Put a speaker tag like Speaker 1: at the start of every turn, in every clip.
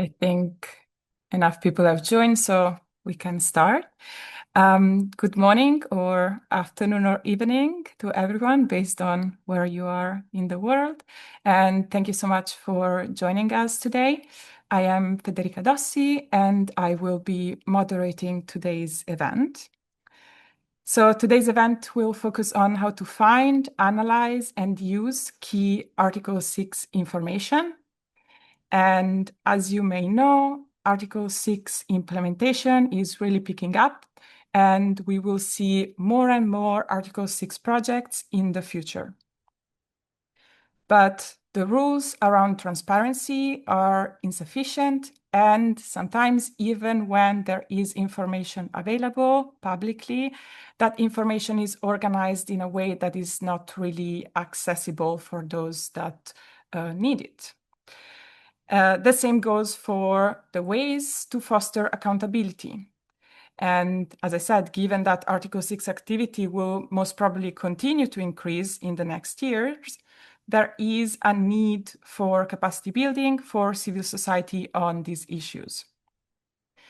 Speaker 1: I think enough people have joined, so we can start. Good morning or afternoon or evening to everyone based on where you are in the world. And thank you so much for joining us today. I am Federica Dossi and I will be moderating today's event. So today's event will focus on how to find, analyze, and use key Article 6 information. And as you may know, Article 6 implementation is really picking up, and we will see more and more Article 6 projects in the future. But the rules around transparency are insufficient, and sometimes even when there is information available publicly, that information is organized in a way that is not really accessible for those that need it. The same goes for the ways to foster accountability. And as I said, given that Article 6 activity will most probably continue to increase in the next years, there is a need for capacity building for civil society on these issues.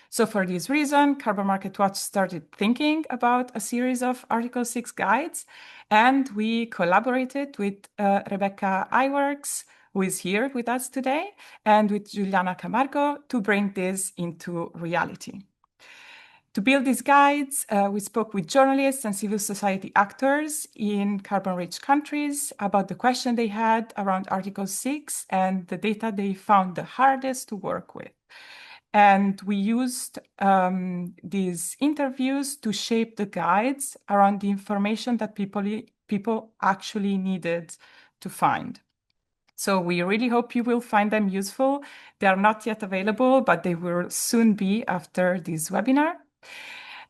Speaker 1: So for this reason, Carbon Market Watch started thinking about a series of Article 6 guides, and we collaborated with Rebecca Iwerks, who is here with us today, and with Juliana Camargo to bring this into reality. To build these guides, we spoke with journalists and civil society actors in carbon-rich countries about the question they had around Article 6 and the data they found the hardest to work with. And we used these interviews to shape the guides around the information that people actually needed to find. So we really hope you will find them useful. They are not yet available, but they will soon be after this webinar.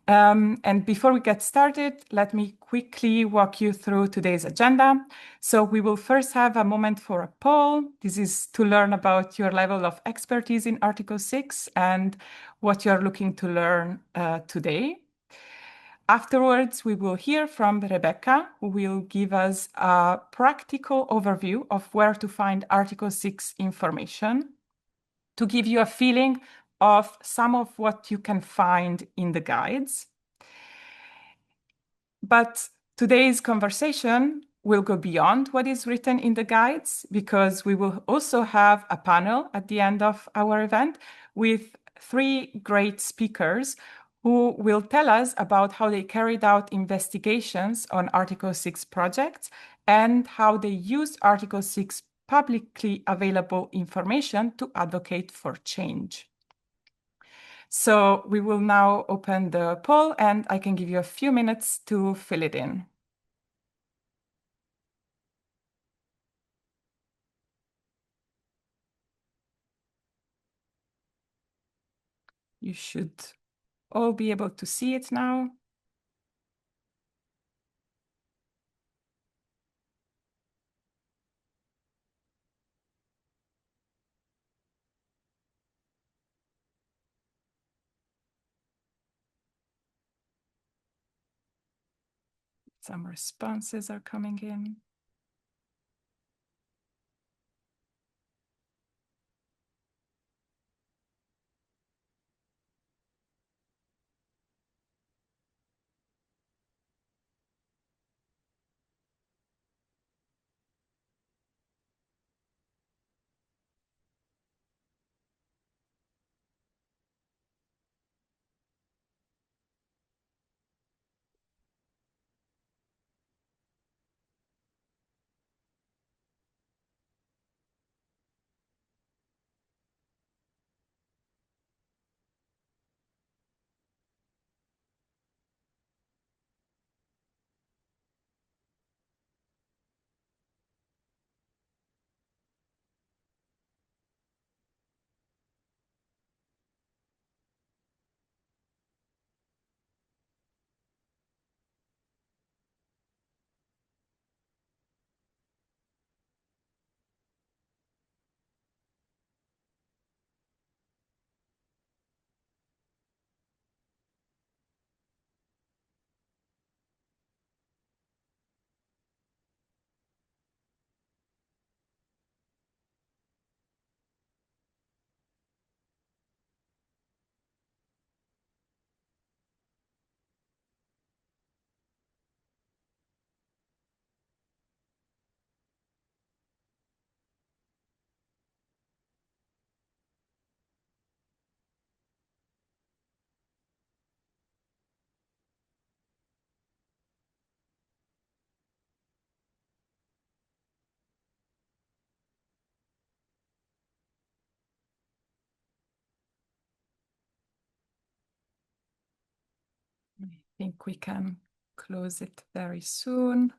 Speaker 1: And before we get started, let me quickly walk you through today's agenda. So we will first have a moment for a poll. This is to learn about your level of expertise in Article 6 and what you're looking to learn today. Afterwards, we will hear from Rebecca, who will give us a practical overview of where to find Article 6 information to give you a feeling of some of what you can find in the guides. But today's conversation will go beyond what is written in the guides because we will also have a panel at the end of our event with three great speakers who will tell us about how they carried out investigations on Article 6 projects and how they used Article 6 publicly available information to advocate for change. So we will now open the poll and I can give you a few minutes to fill it in. You should all be able to see it now. Some responses are coming in. think we can close it very soon.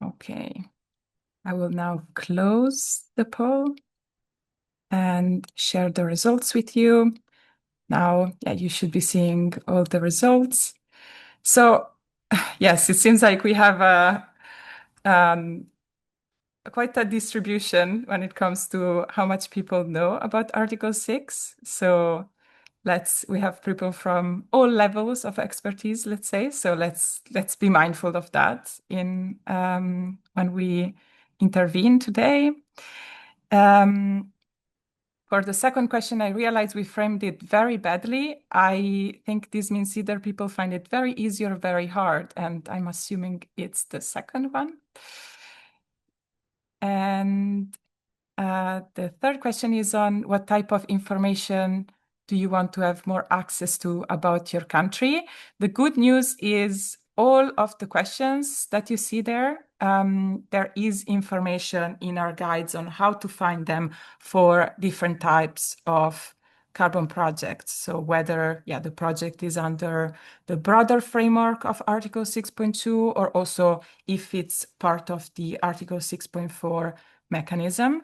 Speaker 1: Okay, I will now close the poll and share the results with you. Now, yeah, you should be seeing all the results. So, yes, it seems like we have quite a distribution when it comes to how much people know about Article 6. So we have people from all levels of expertise, let's say. So let's be mindful of that in when we intervene today. For the second question, I realized we framed it very badly. I think this means either people find it very easy or very hard, and I'm assuming it's the second one. And the third question is on what type of information do you want to have more access to about your country? The good news is all of the questions that you see there, there is information in our guides on how to find them for different types of carbon projects. So whether, the project is under the broader framework of Article 6.2 or also if it's part of the Article 6.4 mechanism.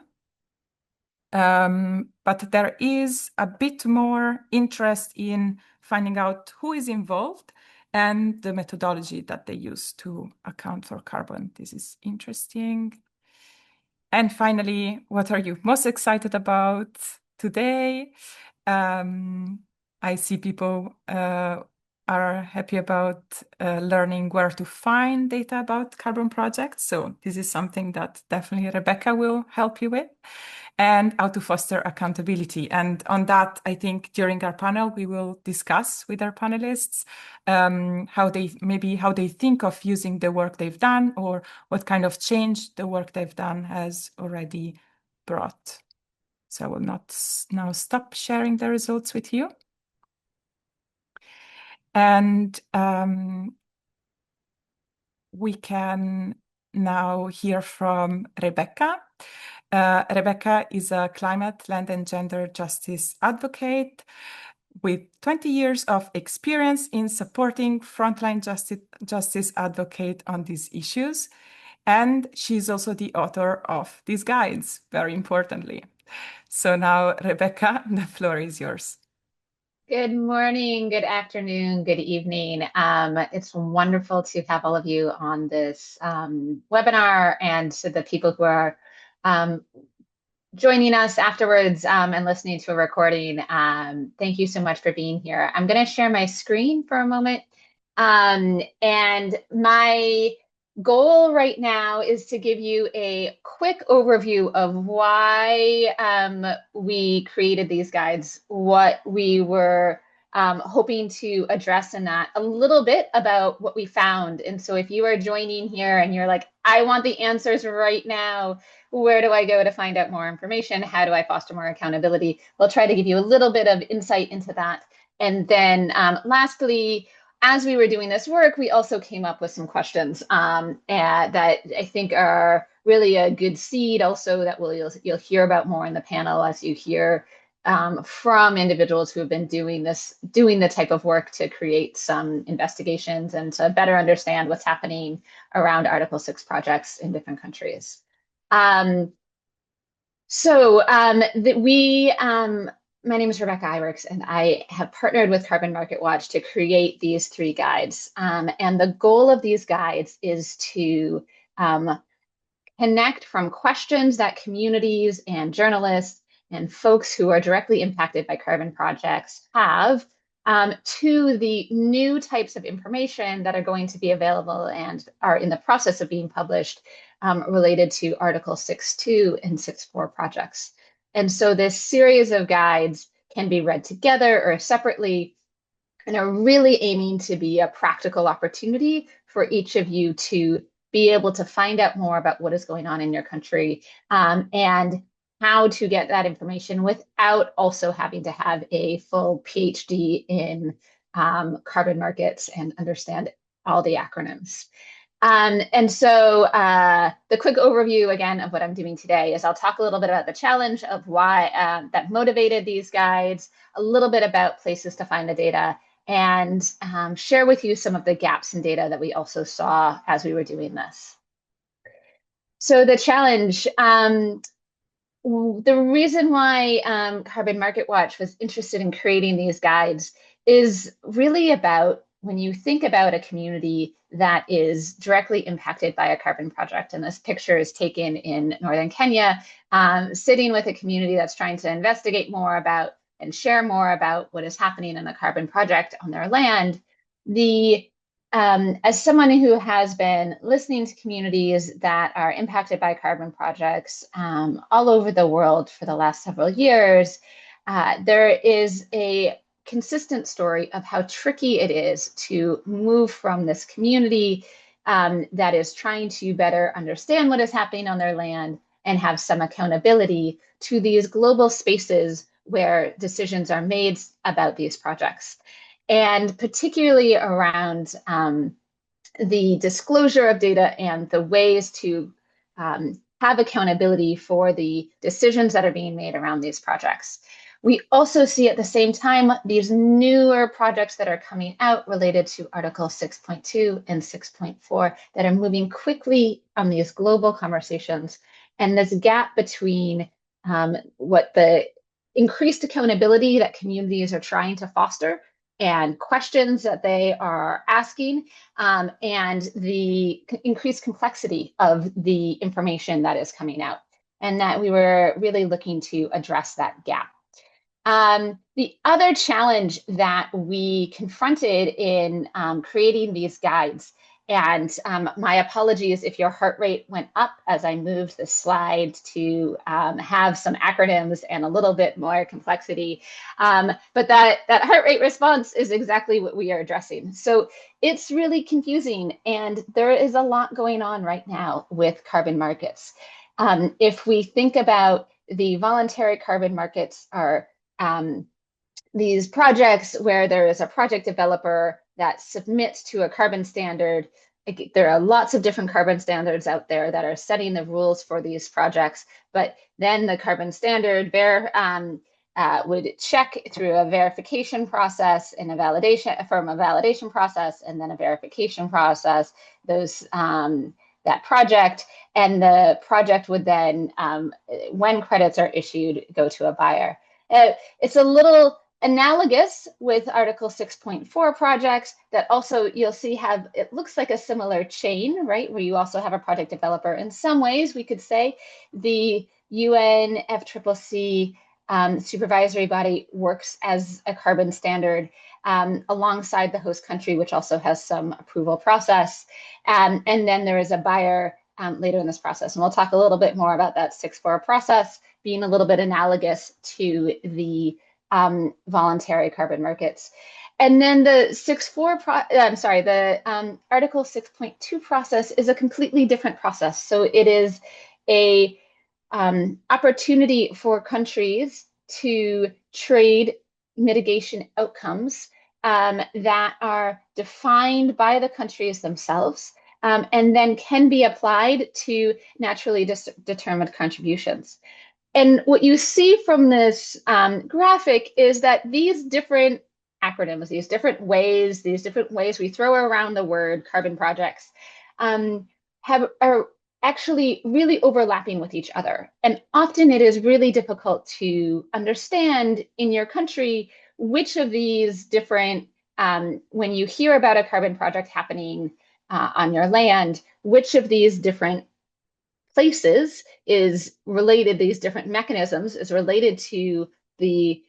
Speaker 1: But there is a bit more interest in finding out who is involved and the methodology that they use to account for carbon. This is interesting. And finally, what are you most excited about today? I see people are happy about learning where to find data about carbon projects. So this is something that definitely Rebecca will help you with, and how to foster accountability. And on that, I think during our panel, we will discuss with our panelists how they think of using the work they've done or what kind of change the work they've done has already brought. So I will not now stop sharing the results with you. And we can now hear from Rebecca. Rebecca is a climate, land, and gender justice advocate with 20 years of experience in supporting frontline justice advocate on these issues. And she's also the author of these guides, very importantly. So now, Rebecca, the floor is yours.
Speaker 2: Good morning, good afternoon, good evening. It's wonderful to have all of you on this webinar, and to the people who are joining us afterwards and listening to a recording. Thank you so much for being here. I'm going to share my screen for a moment. And my goal right now is to give you a quick overview of why we created these guides, what we were hoping to address in that, a little bit about what we found. And so if you are joining here and you're like, I want the answers right now, where do I go to find out more information? How do I foster more accountability? We'll try to give you a little bit of insight into that. And then lastly, as we were doing this work, we also came up with some questions that I think are really a good seed also that you'll hear about more in the panel as you hear from individuals who have been doing the type of work to create some investigations and to better understand what's happening around Article 6 projects in different countries. My name is Rebecca Iwerks, and I have partnered with Carbon Market Watch to create these 3 guides. And the goal of these guides is to connect from questions that communities and journalists and folks who are directly impacted by carbon projects have to the new types of information that are going to be available and are in the process of being published related to Article 6.2 and 6.4 projects. And so this series of guides can be read together or separately and are really aiming to be a practical opportunity for each of you to be able to find out more about what is going on in your country and how to get that information without also having to have a full PhD in carbon markets and understand all the acronyms. And so the quick overview again of what I'm doing today is I'll talk a little bit about the challenge of why that motivated these guides, a little bit about places to find the data, and share with you some of the gaps in data that we also saw as we were doing this. So the challenge, the reason why Carbon Market Watch was interested in creating these guides is really about when you think about a community that is directly impacted by a carbon project. And this picture is taken in northern Kenya, sitting with a community that's trying to investigate more about and share more about what is happening in a carbon project on their land. As someone who has been listening to communities that are impacted by carbon projects all over the world for the last several years, there is a consistent story of how tricky it is to move from this community that is trying to better understand what is happening on their land and have some accountability to these global spaces where decisions are made about these projects. And particularly around the disclosure of data and the ways to have accountability for the decisions that are being made around these projects. We also see at the same time these newer projects that are coming out related to Article 6.2 and 6.4 that are moving quickly on these global conversations. And this gap between what the increased accountability that communities are trying to foster and questions that they are asking, and the increased complexity of the information that is coming out, and that we were really looking to address that gap. The other challenge that we confronted in creating these guides, and my apologies if your heart rate went up as I moved the slide to have some acronyms and a little bit more complexity, but that heart rate response is exactly what we are addressing. So it's really confusing, and there is a lot going on right now with carbon markets. If we think about the voluntary carbon markets are these projects where there is a project developer that submits to a carbon standard. There are lots of different carbon standards out there that are setting the rules for these projects, but then the carbon standard would check through a verification process and a validation process, and then a verification process, that project, and the project would then, when credits are issued, go to a buyer. It's a little analogous with Article 6.4 projects that also you'll see it looks like a similar chain, right? Where you also have a project developer. In some ways, we could say the UNFCCC supervisory body works as a carbon standard alongside the host country, which also has some approval process. And then there is a buyer later in this process. And we'll talk a little bit more about that 6.4 process being a little bit analogous to the voluntary carbon markets. And then the Article 6.2 process is a completely different process. So it is a opportunity for countries to trade mitigation outcomes that are defined by the countries themselves, and then can be applied to naturally determined contributions. And what you see from this graphic is that these different acronyms, these different ways we throw around the word carbon projects are actually really overlapping with each other. And often it is really difficult to understand in your country which of these different, when you hear about a carbon project happening on your land, which of these different places is related, these different mechanisms is related to the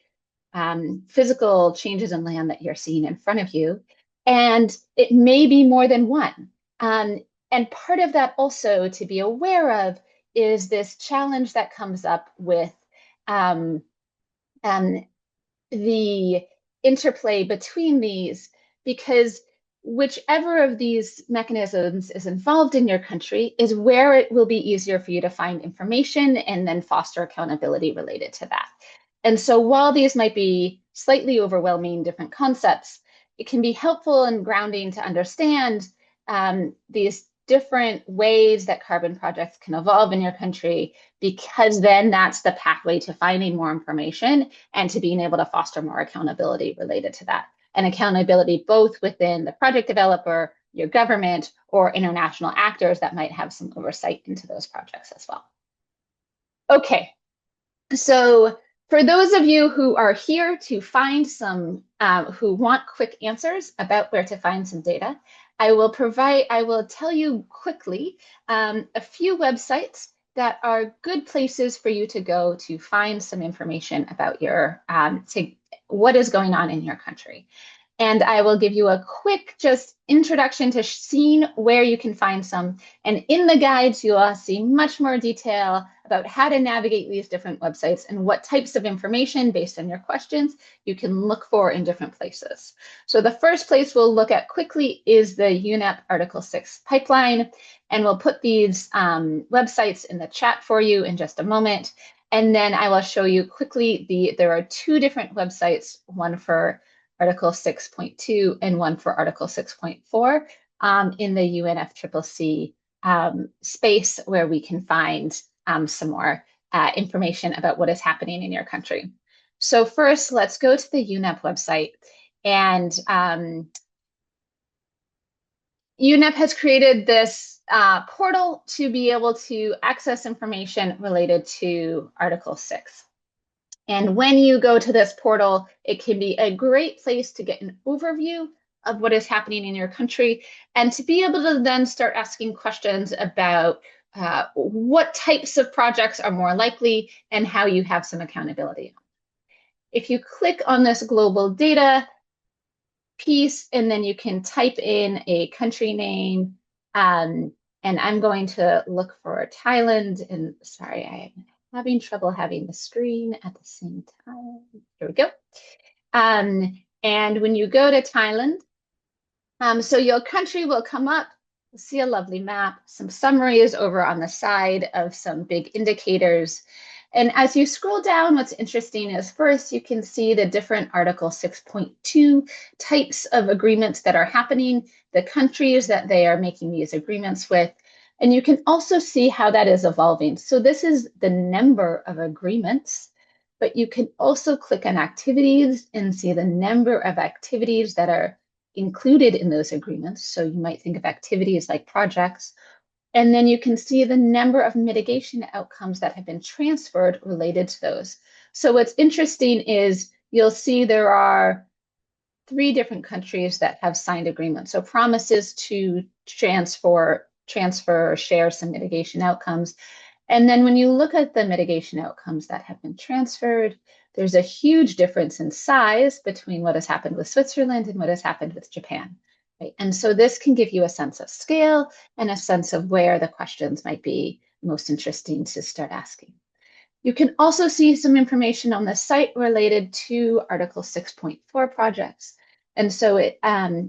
Speaker 2: physical changes in land that you're seeing in front of you. And it may be more than one. And part of that also to be aware of is this challenge that comes up with the interplay between these, because whichever of these mechanisms is involved in your country is where it will be easier for you to find information and then foster accountability related to that. And so while these might be slightly overwhelming different concepts, it can be helpful and grounding to understand these different ways that carbon projects can evolve in your country, because then that's the pathway to finding more information and to being able to foster more accountability related to that. And accountability both within the project developer, your government, or international actors that might have some oversight into those projects as well. Okay, so for those of you who are here to find some, who want quick answers about where to find some data, I will tell you quickly a few websites that are good places for you to go to find some information about your, what is going on in your country. And I will give you a quick just introduction to seeing where you can find some. And in the guides, you'll see much more detail about how to navigate these different websites and what types of information based on your questions you can look for in different places. So the first place we'll look at quickly is the UNEP Article 6 pipeline. And we'll put these websites in the chat for you in just a moment. And then I will show you quickly, there are two different websites, one for Article 6.2 and one for Article 6.4 in the UNFCCC space, where we can find some more information about what is happening in your country. So first, let's go to the UNEP website. And UNEP has created this portal to be able to access information related to Article 6. And when you go to this portal, it can be a great place to get an overview of what is happening in your country and to be able to then start asking questions about what types of projects are more likely and how you have some accountability. If you click on this global data piece, and then you can type in a country name, and I'm going to look for Thailand, and sorry, I am having trouble having the screen at the same time. Here we go. And when you go to Thailand, so your country will come up, you'll see a lovely map, some summaries over on the side of some big indicators. And as you scroll down, what's interesting is first you can see the different Article 6.2 types of agreements that are happening, the countries that they are making these agreements with. And you can also see how that is evolving. So this is the number of agreements, but you can also click on activities and see the number of activities that are included in those agreements. So you might think of activities like projects, and then you can see the number of mitigation outcomes that have been transferred related to those. So what's interesting is you'll see there are 3 different countries that have signed agreements. So promises to transfer or share some mitigation outcomes. And then when you look at the mitigation outcomes that have been transferred, there's a huge difference in size between what has happened with Switzerland and what has happened with Japan. Right? And so this can give you a sense of scale and a sense of where the questions might be most interesting to start asking. You can also see some information on the site related to Article 6.4 projects. And so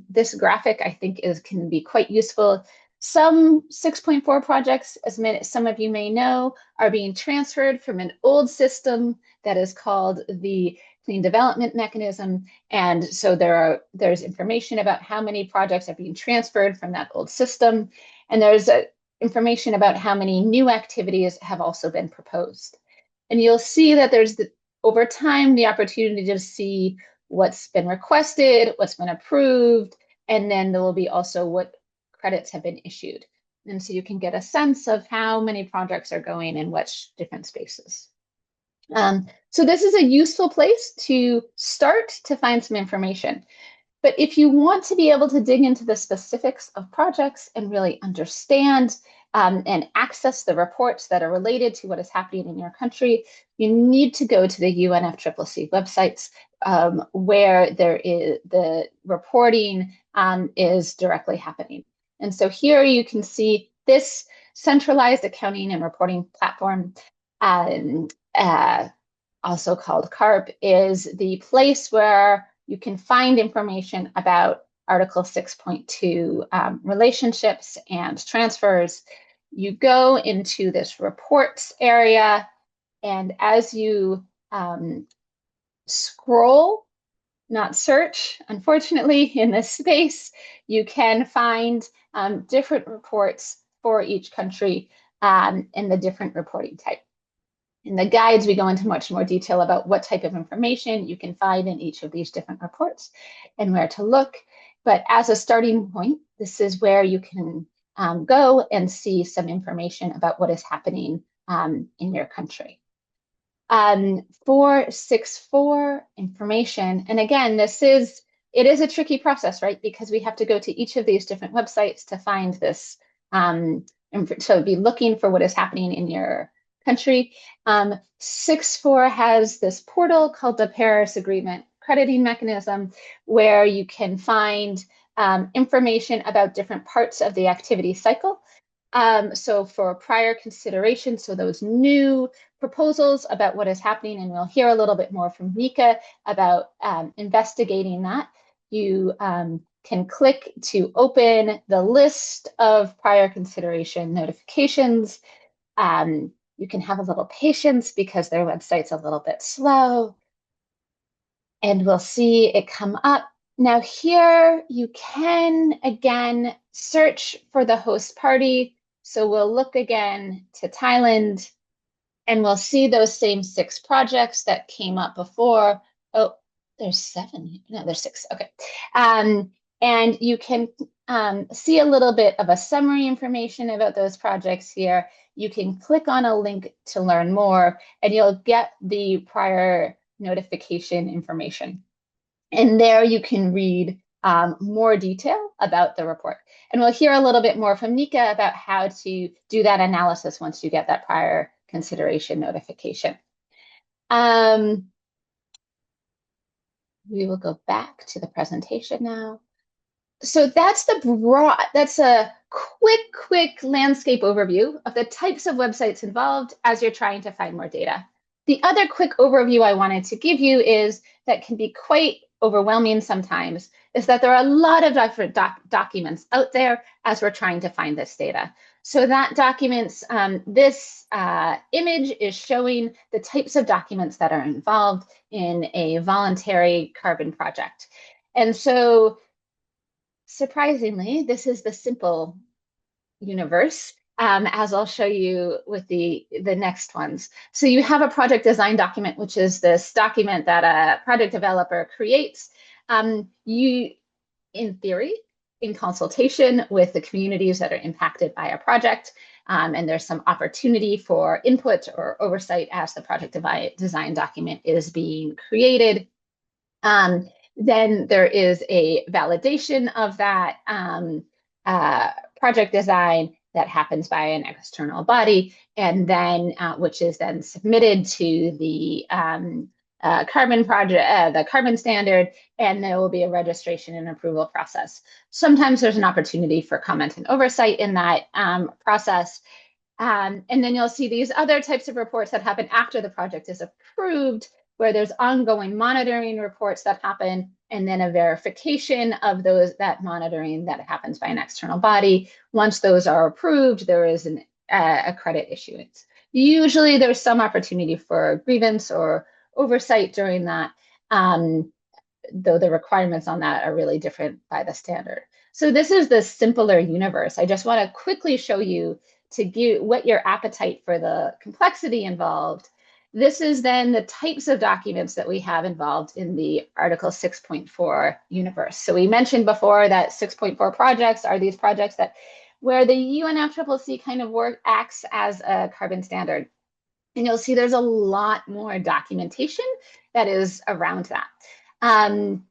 Speaker 2: this graphic, I think, can be quite useful. Some 6.4 projects, as some of you may know, are being transferred from an old system that is called the Clean Development Mechanism. And so there's information about how many projects are being transferred from that old system. And there's information about how many new activities have also been proposed. And you'll see that there's, over time, the opportunity to see what's been requested, what's been approved, and then there will be also what credits have been issued. And so you can get a sense of how many projects are going in which different spaces. So this is a useful place to start to find some information. But if you want to be able to dig into the specifics of projects and really understand and access the reports that are related to what is happening in your country, you need to go to the UNFCCC websites where there is the reporting is directly happening. And so here you can see this centralized accounting and reporting platform, also called CARP, is the place where you can find information about Article 6.2 relationships and transfers. You go into this reports area, and as you scroll not search, unfortunately, in this space. You can find different reports for each country in the different reporting type. In the guides, we go into much more detail about what type of information you can find in each of these different reports and where to look. But as a starting point, this is where you can go and see some information about what is happening in your country. 464 information. And again, it is a tricky process, right? Because we have to go to each of these different websites to find this, to be looking for what is happening in your country. 64 has this portal called the Paris Agreement crediting mechanism, where you can find information about different parts of the activity cycle. So for prior consideration, so those new proposals about what is happening, and we'll hear a little bit more from Mika about investigating that. You can click to open the list of prior consideration notifications. You can have a little patience because their website's a little bit slow. And we'll see it come up. Now here you can, again, search for the host party. So we'll look again to Thailand, and we'll see those same 6 projects that came up before. Oh, there's 7. No, there's 6. Okay. And you can see a little bit of a summary information about those projects here. You can click on a link to learn more, and you'll get the prior notification information. And there you can read more detail about the report. And we'll hear a little bit more from Nika about how to do that analysis once you get that prior consideration notification. We will go back to the presentation now. So that's a quick landscape overview of the types of websites involved as you're trying to find more data. The other quick overview I wanted to give you is that can be quite overwhelming sometimes, is that there are a lot of different documents out there as we're trying to find this data. So that documents, this image is showing the types of documents that are involved in a voluntary carbon project. And so surprisingly, this is the simple universe, as I'll show you with the next ones. So you have a project design document, which is this document that a project developer creates. You, in theory, in consultation with the communities that are impacted by a project, and there's some opportunity for input or oversight as the project design document is being created. Then there is a validation of that project design that happens by an external body, and then which is then submitted to the carbon project, the carbon standard, and there will be a registration and approval process. Sometimes there's an opportunity for comment and oversight in that process. And then you'll see these other types of reports that happen after the project is approved, where there's ongoing monitoring reports that happen, and then a verification of that monitoring that happens by an external body. Once those are approved, there is a credit issuance. Usually there's some opportunity for grievance or oversight during that, though the requirements on that are really different by the standard. So this is the simpler universe. I just want to quickly show you to whet your appetite for the complexity involved. This is then the types of documents that we have involved in the Article 6.4 universe. So we mentioned before that 6.4 projects are these projects where the UNFCCC kind of acts as a carbon standard. And you'll see there's a lot more documentation that is around that. And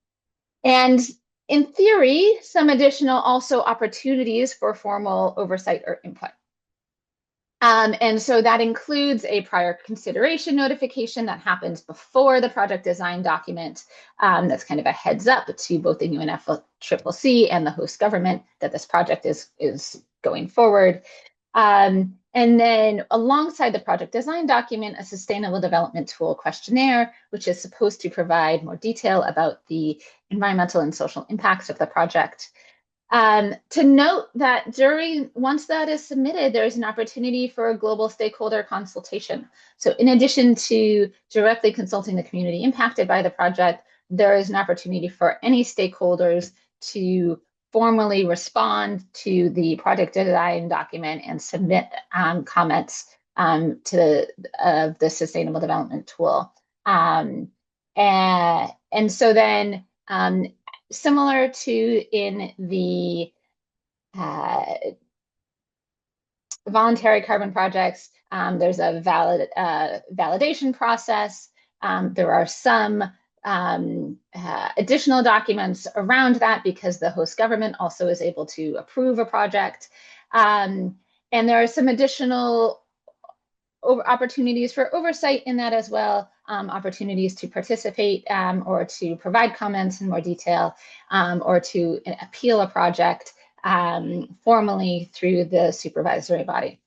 Speaker 2: in theory, some additional also opportunities for formal oversight or input. And so that includes a prior consideration notification that happens before the project design document. That's kind of a heads up to both the UNFCCC and the host government that this project is going forward. And then alongside the project design document, a sustainable development tool questionnaire, which is supposed to provide more detail about the environmental and social impacts of the project. To note that once that is submitted, there is an opportunity for a global stakeholder consultation. So in addition to directly consulting the community impacted by the project, there is an opportunity for any stakeholders to formally respond to the project design document and submit comments to the Sustainable Development Tool. And so then, similar to in the voluntary carbon projects, there's a validation process. There are some additional documents around that because the host government also is able to approve a project. And there are some additional opportunities for oversight in that as well, opportunities to participate or to provide comments in more detail or to appeal a project formally through the supervisory body.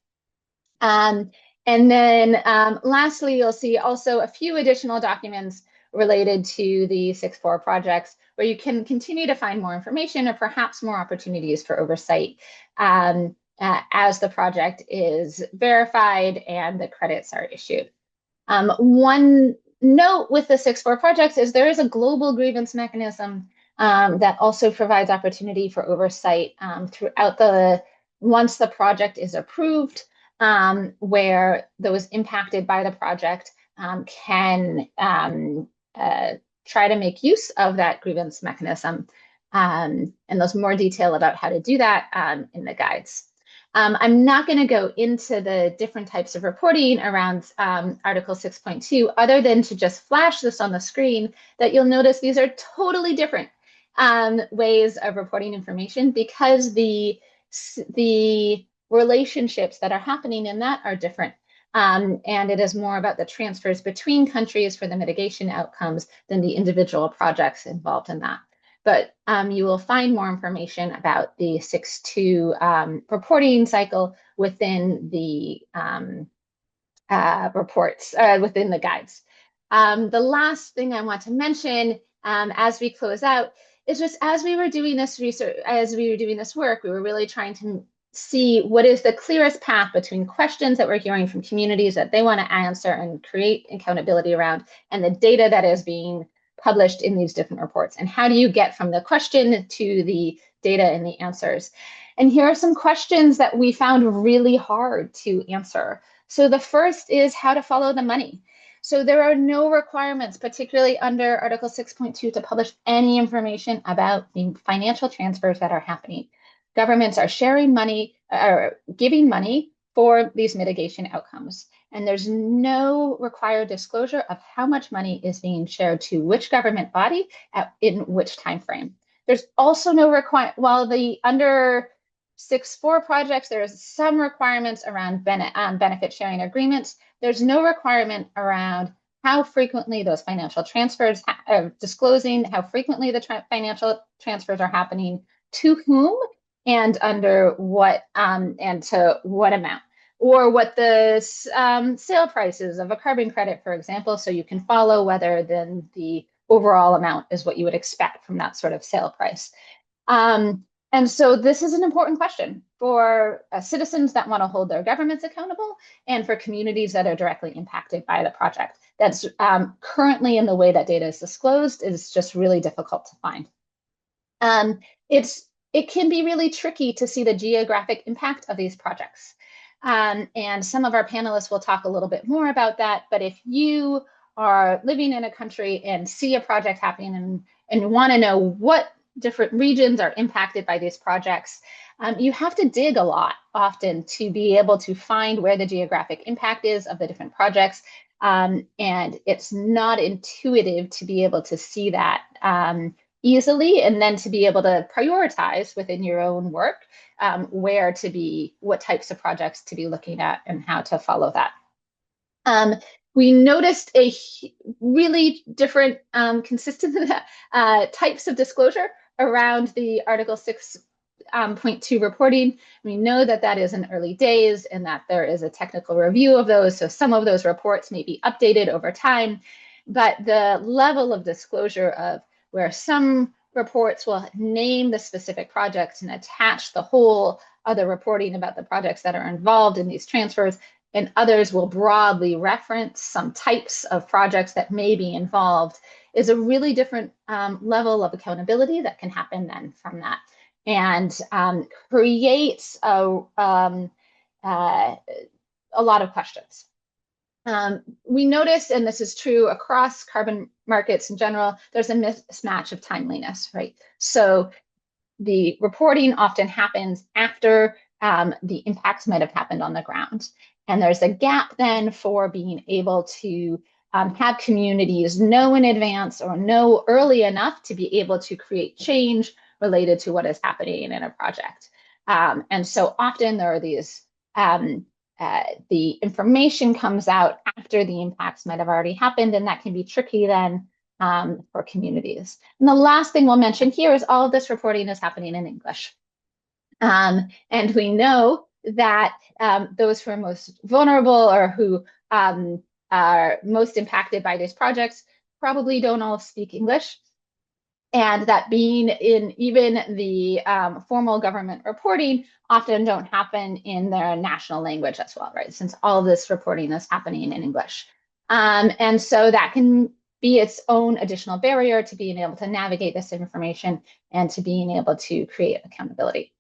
Speaker 2: And then lastly, you'll see also a few additional documents related to the 6.4 projects where you can continue to find more information or perhaps more opportunities for oversight as the project is verified and the credits are issued. One note with the 6.4 projects is there is a global grievance mechanism that also provides opportunity for oversight throughout once the project is approved, where those impacted by the project can try to make use of that grievance mechanism. And there's more detail about how to do that in the guides. I'm not going to go into the different types of reporting around Article 6.2, other than to just flash this on the screen, that you'll notice these are totally different ways of reporting information because the relationships that are happening in that are different. And it is more about the transfers between countries for the mitigation outcomes than the individual projects involved in that. But you will find more information about the 6.2 reporting cycle within the reports, within the guides. The last thing I want to mention as we close out is just as we were doing this research, as we were doing this work, we were really trying to see what is the clearest path between questions that we're hearing from communities that they want to answer and create accountability around, and the data that is being published in these different reports. And how do you get from the question to the data and the answers? And here are some questions that we found really hard to answer. So the first is how to follow the money. So there are no requirements, particularly under Article 6.2, to publish any information about the financial transfers that are happening. Governments are sharing money, or giving money for these mitigation outcomes. And there's no required disclosure of how much money is being shared to which government body in which time frame. There's also no requirement, while the under 6.4 projects, there's some requirements around benefit sharing agreements. There's no requirement around how frequently those financial transfers, disclosing how frequently the financial transfers are happening, to whom, and under what, and to what amount, or what the sale prices of a carbon credit, for example, so you can follow whether then the overall amount is what you would expect from that sort of sale price. And so this is an important question for citizens that want to hold their governments accountable and for communities that are directly impacted by the project. That's currently in the way that data is disclosed is just really difficult to find. It can be really tricky to see the geographic impact of these projects. And some of our panelists will talk a little bit more about that. But if you are living in a country and see a project happening and want to know what different regions are impacted by these projects, you have to dig a lot often to be able to find where the geographic impact is of the different projects. And it's not intuitive to be able to see that easily, and then to be able to prioritize within your own work what types of projects to be looking at and how to follow that. We noticed a really different consistent types of disclosure around the Article 6.2 reporting. We know that that is in early days and that there is a technical review of those. So some of those reports may be updated over time, but the level of disclosure of where some reports will name the specific projects and attach the whole other reporting about the projects that are involved in these transfers, and others will broadly reference some types of projects that may be involved, is a really different level of accountability that can happen then from that, and creates a lot of questions. We noticed, and this is true across carbon markets in general, there's a mismatch of timeliness, right? So the reporting often happens after the impacts might have happened on the ground. And there's a gap then for being able to have communities know in advance or know early enough to be able to create change related to what is happening in a project. And so often there are these the information comes out after the impacts might have already happened, and that can be tricky then for communities. And the last thing we'll mention here is all of this reporting is happening in English. And we know that those who are most vulnerable or who are most impacted by these projects probably don't all speak English. And that being in even the formal government reporting often don't happen in their national language as well, right? Since all this reporting is happening in English. And so that can be its own additional barrier to being able to navigate this information and to being able to create accountability.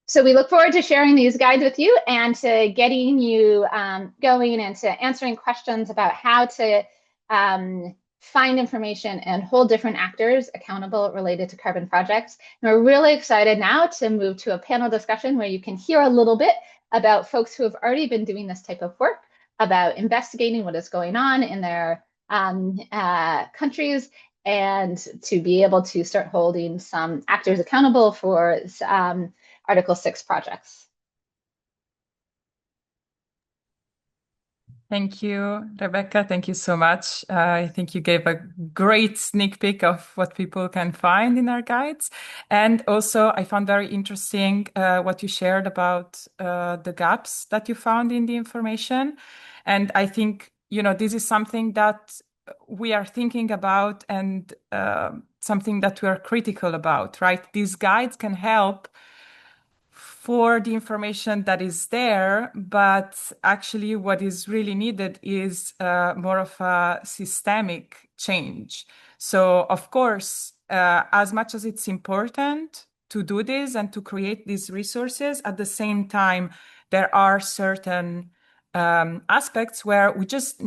Speaker 2: So we look forward to sharing these guides with you and to getting you going and to answering questions about how to find information and hold different actors accountable related to carbon projects. And we're really excited now to move to a panel discussion where you can hear a little bit about folks who have already been doing this type of work, about investigating what is going on in their countries, and to be able to start holding some actors accountable for Article 6 projects.
Speaker 1: Thank you, Rebecca. Thank you so much. I think you gave a great sneak peek of what people can find in our guides. And also, I found very interesting what you shared about the gaps that you found in the information. And I think, this is something that we are thinking about and something that we are critical about, right? These guides can help for the information that is there, but actually what is really needed is more of a systemic change. So of course, as much as it's important to do this and to create these resources, at the same time, there are certain aspects where we just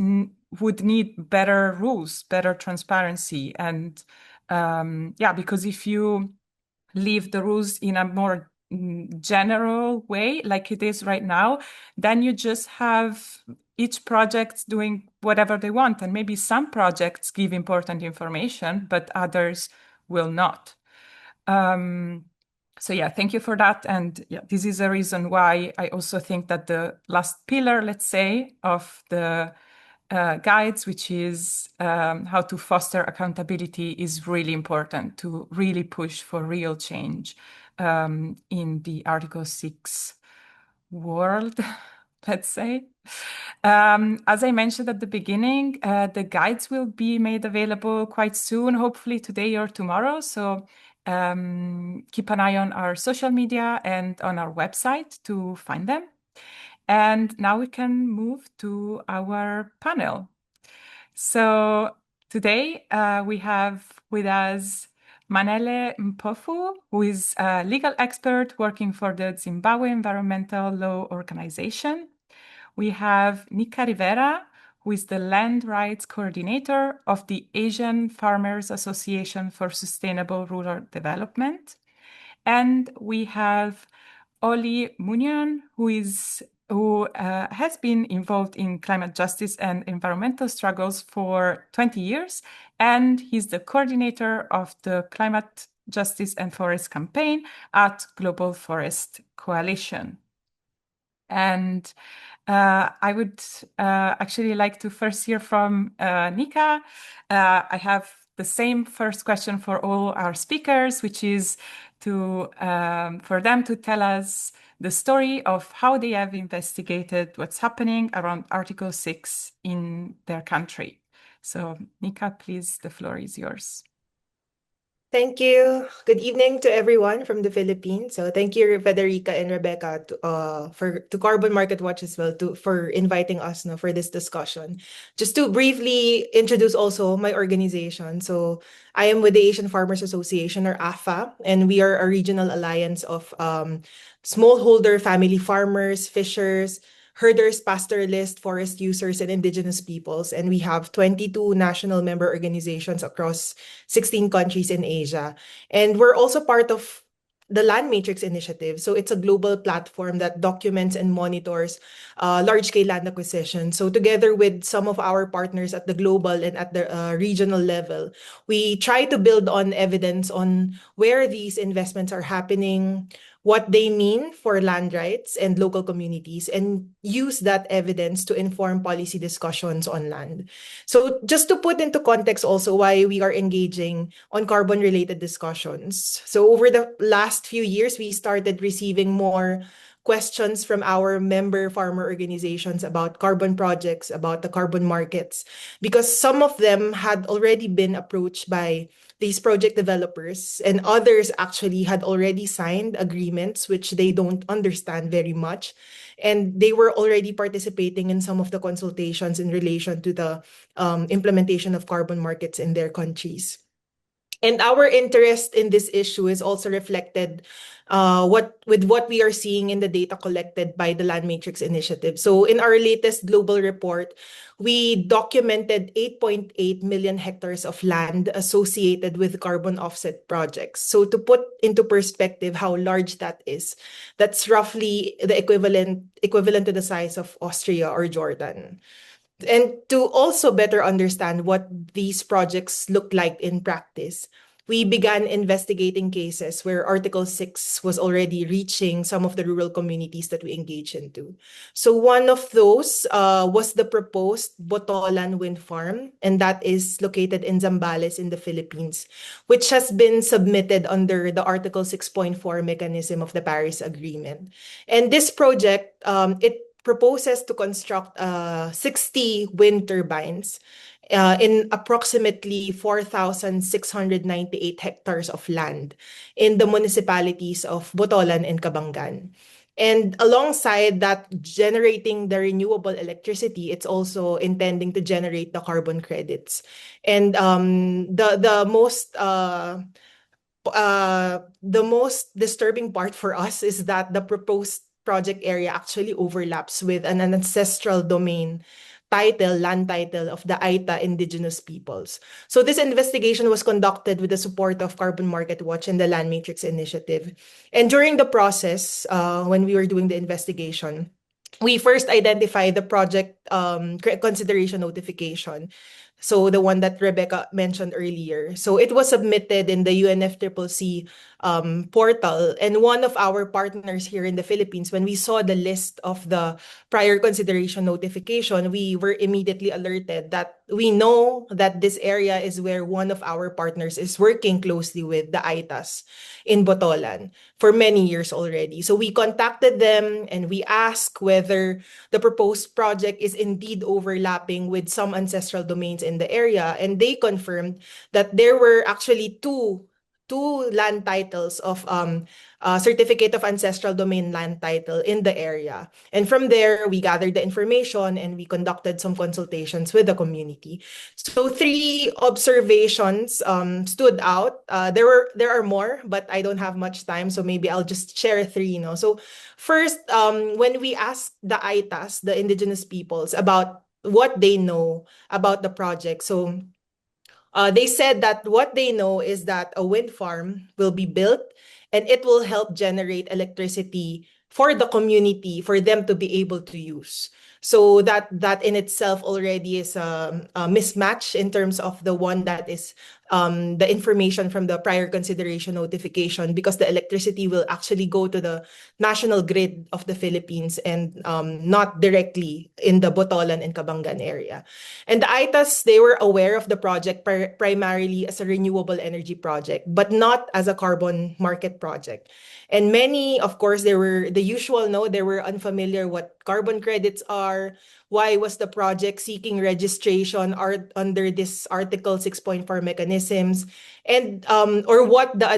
Speaker 1: would need better rules, better transparency. And because if you leave the rules in a more general way, like it is right now, then you just have each project doing whatever they want. And maybe some projects give important information, but others will not. So yeah, thank you for that. And yeah, this is a reason why I also think that the last pillar, let's say, of the guides, which is how to foster accountability, is really important to really push for real change in the Article 6 world, let's say. As I mentioned at the beginning, the guides will be made available quite soon, hopefully today or tomorrow. So keep an eye on our social media and on our website to find them. And now we can move to our panel. So today we have with us Manele Mpofu, who is a legal expert working for the Zimbabwe Environmental Law Organization. We have Nika Rivera, who is the land rights coordinator of the Asian Farmers Association for Sustainable Rural Development. And we have Oli Munion, who has been involved in climate justice and environmental struggles for 20 years, and he's the coordinator of the Climate Justice and Forest Campaign at Global Forest Coalition. And I would actually like to first hear from Nika. I have the same first question for all our speakers, which is for them to tell us the story of how they have investigated what's happening around Article 6 in their country. So Nika, please, the floor is yours.
Speaker 3: Thank you. Good evening to everyone from the Philippines. So thank you, Federica and Rebecca, to Carbon Market Watch as well for inviting us for this discussion. Just to briefly introduce also my organization. So I am with the Asian Farmers Association, or AFA, and we are a regional alliance of smallholder family farmers, fishers, herders, pastoralists, forest users, and indigenous peoples. And we have 22 national member organizations across 16 countries in Asia. And we're also part of the Land Matrix Initiative. So it's a global platform that documents and monitors large-scale land acquisition. So together with some of our partners at the global and at the regional level, we try to build on evidence on where these investments are happening, what they mean for land rights and local communities, and use that evidence to inform policy discussions on land. So just to put into context also why we are engaging on carbon-related discussions. So over the last few years, we started receiving more questions from our member farmer organizations about carbon projects, about the carbon markets, because some of them had already been approached by these project developers, and others actually had already signed agreements which they don't understand very much, and they were already participating in some of the consultations in relation to the implementation of carbon markets in their countries. And our interest in this issue is also reflected with what we are seeing in the data collected by the Land Matrix Initiative. So in our latest global report, we documented 8.8 million hectares of land associated with carbon offset projects. So to put into perspective how large that is, that's roughly the equivalent to the size of Austria or Jordan. And to also better understand what these projects look like in practice, we began investigating cases where Article 6 was already reaching some of the rural communities that we engage into. So one of those was the proposed Botolan Wind Farm, and that is located in Zambales in the Philippines, which has been submitted under the Article 6.4 mechanism of the Paris Agreement. And this project, it proposes to construct 60 wind turbines in approximately 4,698 hectares of land in the municipalities of Botolan and Cabangan. And alongside that, generating the renewable electricity, it's also intending to generate the carbon credits. And the most disturbing part for us is that the proposed project area actually overlaps with an ancestral domain land title of the Aita indigenous peoples. So this investigation was conducted with the support of Carbon Market Watch and the Land Matrix Initiative. And during the process, when we were doing the investigation, we first identified the project consideration notification. So the one that Rebecca mentioned earlier. So it was submitted in the UNFCCC portal. And one of our partners here in the Philippines, when we saw the list of the prior consideration notification, we were immediately alerted that we know that this area is where one of our partners is working closely with the Aitas in Botolan for many years already. So we contacted them and we asked whether the proposed project is indeed overlapping with some ancestral domains in the area. And they confirmed that there were actually two land titles of certificate of ancestral domain land title in the area. And from there, we gathered the information and we conducted some consultations with the community. So 3 observations stood out. There are more, but I don't have much time, so maybe I'll just share 3. So first, when we asked the Aitas, the indigenous peoples, about what they know about the project, so they said that what they know is that a wind farm will be built and it will help generate electricity for the community, for them to be able to use. So that in itself already is a mismatch in terms of the one that is the information from the prior consideration notification, because the electricity will actually go to the national grid of the Philippines and not directly in the Botolan and Cabangan area. And the Aitas, they were aware of the project primarily as a renewable energy project, but not as a carbon market project. And many, of course, they were unfamiliar what carbon credits are, why was the project seeking registration under this Article 6.4 mechanisms, and or what are the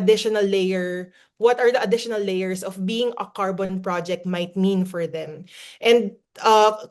Speaker 3: additional layers of being a carbon project might mean for them. And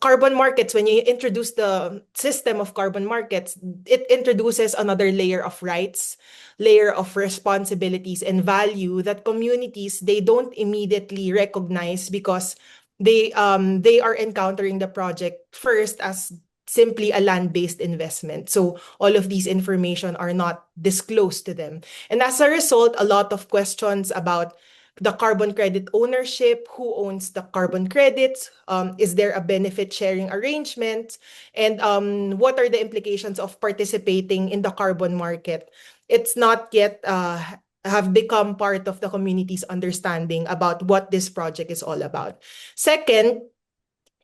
Speaker 3: carbon markets, when you introduce the system of carbon markets, it introduces another layer of rights, layer of responsibilities and value that communities, they don't immediately recognize, because they are encountering the project first as simply a land-based investment. So all of these information are not disclosed to them. And as a result, a lot of questions about the carbon credit ownership, who owns the carbon credits, is there a benefit sharing arrangement, and what are the implications of participating in the carbon market? It's not yet have become part of the community's understanding about what this project is all about. Second,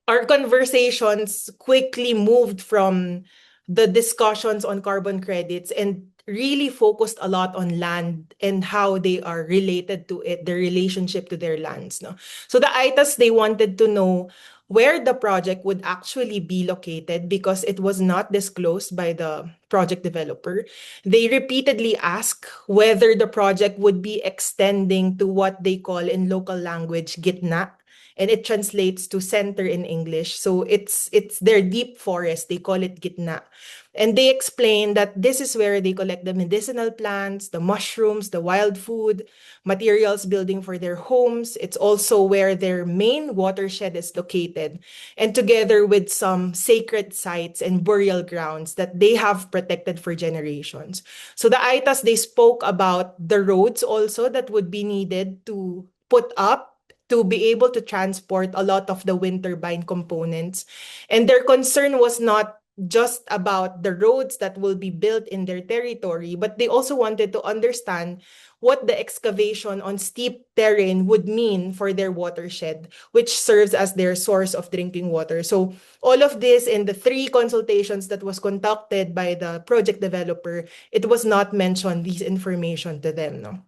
Speaker 3: our conversations quickly moved from the discussions on carbon credits and really focused a lot on land and how they are related to it, their relationship to their lands. No? So the ITAs, they wanted to know where the project would actually be located, because it was not disclosed by the project developer. They repeatedly asked whether the project would be extending to what they call in local language gitna, and it translates to center in English. So it's their deep forest, they call it gitna. And they explain that this is where they collect the medicinal plants, the mushrooms, the wild food, materials building for their homes. It's also where their main watershed is located, and together with some sacred sites and burial grounds that they have protected for generations. So the ITAs, they spoke about the roads also that would be needed to put up to be able to transport a lot of the wind turbine components. And their concern was not just about the roads that will be built in their territory, but they also wanted to understand what the excavation on steep terrain would mean for their watershed, which serves as their source of drinking water. So all of this in the 3 consultations that was conducted by the project developer, it was not mentioned, these information to them. No?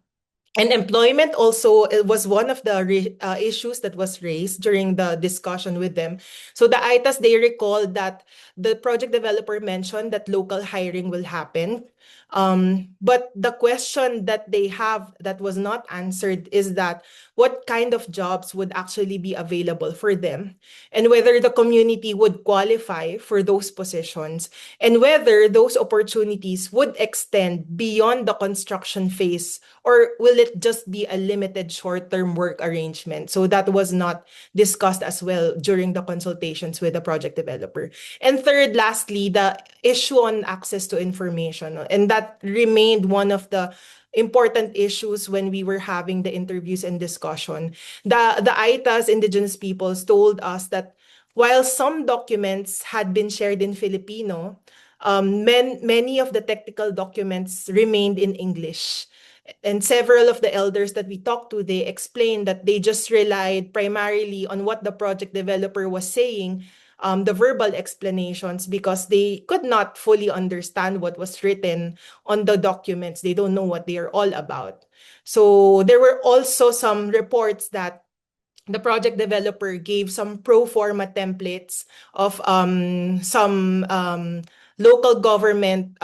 Speaker 3: And employment also, it was one of the issues that was raised during the discussion with them. So the ITAs, they recalled that the project developer mentioned that local hiring will happen. But the question that they have that was not answered is that what kind of jobs would actually be available for them, and whether the community would qualify for those positions, and whether those opportunities would extend beyond the construction phase, or will it just be a limited short-term work arrangement? So that was not discussed as well during the consultations with the project developer. And third, lastly, the issue on access to information. And that remained one of the important issues when we were having the interviews and discussion. The ITAs, indigenous peoples, told us that while some documents had been shared in Filipino, many of the technical documents remained in English. And several of the elders that we talked to, they explained that they just relied primarily on what the project developer was saying, the verbal explanations, because they could not fully understand what was written on the documents. They don't know what they are all about. So there were also some reports that the project developer gave some pro forma templates of some local government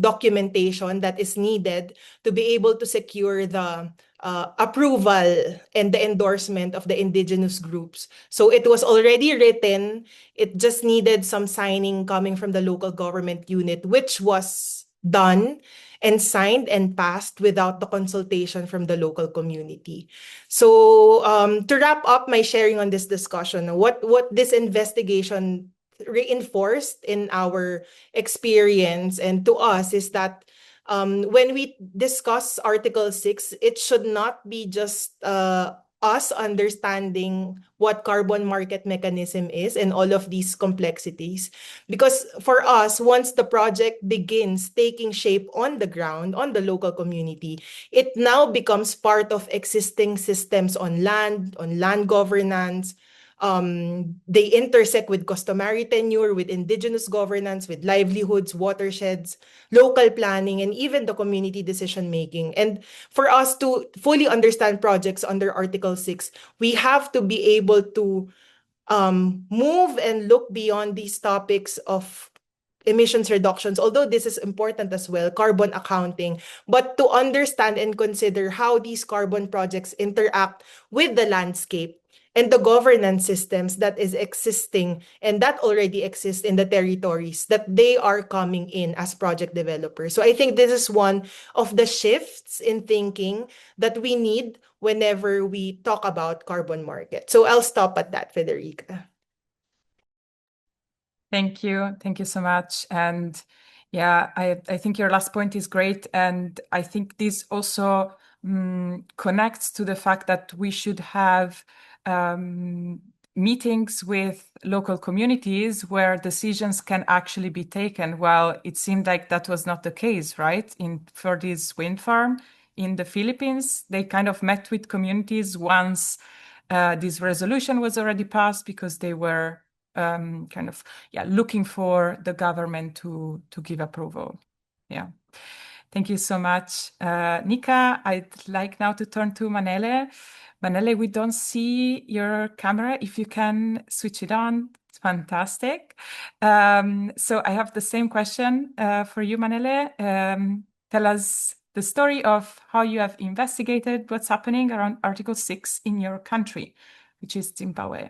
Speaker 3: documentation that is needed to be able to secure the approval and the endorsement of the indigenous groups. So it was already written. It just needed some signing coming from the local government unit, which was done and signed and passed without the consultation from the local community. So to wrap up my sharing on this discussion, what this investigation reinforced in our experience and to us is that when we discuss Article 6, it should not be just us understanding what carbon market mechanism is and all of these complexities. Because for us, once the project begins taking shape on the ground, on the local community, it now becomes part of existing systems on land governance. They intersect with customary tenure, with indigenous governance, with livelihoods, watersheds, local planning, and even the community decision-making. And for us to fully understand projects under Article 6, we have to be able to move and look beyond these topics of emissions reductions, although this is important as well, carbon accounting, but to understand and consider how these carbon projects interact with the landscape and the governance systems that is existing and that already exist in the territories that they are coming in as project developers. So I think this is one of the shifts in thinking that we need whenever we talk about carbon market. So I'll stop at that, Federica.
Speaker 1: Thank you. Thank you so much. And yeah, I think your last point is great. And I think this also connects to the fact that we should have meetings with local communities where decisions can actually be taken. Well, it seemed like that was not the case, right? For this wind farm in the Philippines, they kind of met with communities once this resolution was already passed because they were looking for the government to give approval. Yeah. Thank you so much. Nika, I'd like now to turn to Manele. Manele, we don't see your camera. If you can switch it on, it's fantastic. So I have the same question for you, Manele. Tell us the story of how you have investigated what's happening around Article 6 in your country, which is Zimbabwe.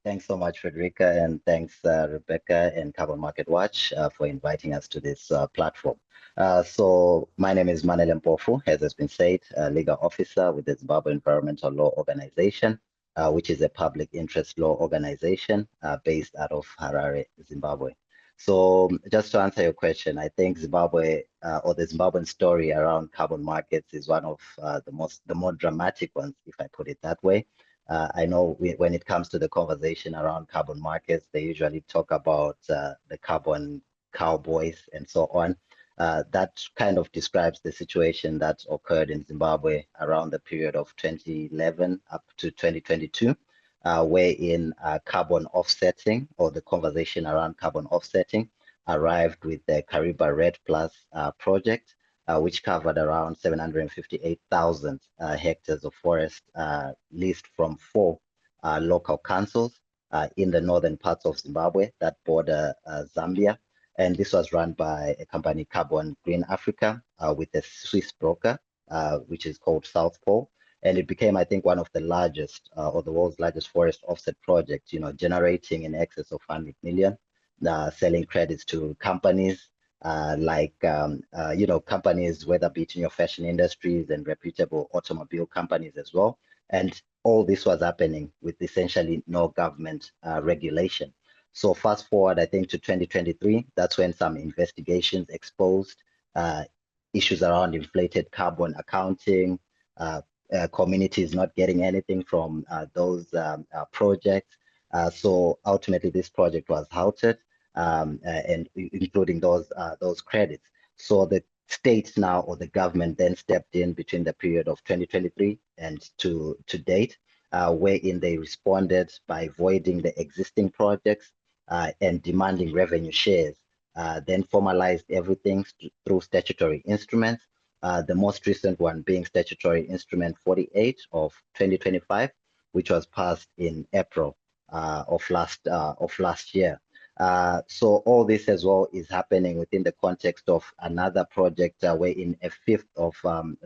Speaker 4: Thanks so much, Frederica, and thanks, Rebecca and Carbon Market Watch for inviting us to this platform. So my name is Manele Mpofu, as has been said, legal officer with the Zimbabwe Environmental Law Organization, which is a public interest law organization based out of Harare, Zimbabwe. So just to answer your question, I think Zimbabwe or the Zimbabwean story around carbon markets is one of the more dramatic ones, if I put it that way. I know when it comes to the conversation around carbon markets, they usually talk about the carbon cowboys and so on. That kind of describes the situation that occurred in Zimbabwe around the period of 2011 up to 2022, wherein carbon offsetting or the conversation around carbon offsetting arrived with the Kariba Red Plus project, which covered around 758,000 hectares of forest leased from 4 local councils in the northern parts of Zimbabwe that border Zambia. And this was run by a company, Carbon Green Africa, with a Swiss broker, which is called South Pole. And it became, I think, one of the largest or the world's largest forest offset projects, generating in excess of 100 million, selling credits to companies, companies, whether be it in your fashion industries and reputable automobile companies as well. And all this was happening with essentially no government regulation. So fast forward, I think, to 2023, that's when some investigations exposed issues around inflated carbon accounting, communities not getting anything from those projects. So ultimately, this project was halted. And including those credits. So the state now, or the government, then stepped in between the period of 2023 and to date, wherein they responded by voiding the existing projects and demanding revenue shares, then formalized everything through statutory instruments. The most recent one being Statutory Instrument 48 of 2025, which was passed in April of last year. So all this as well is happening within the context of another project wherein a fifth of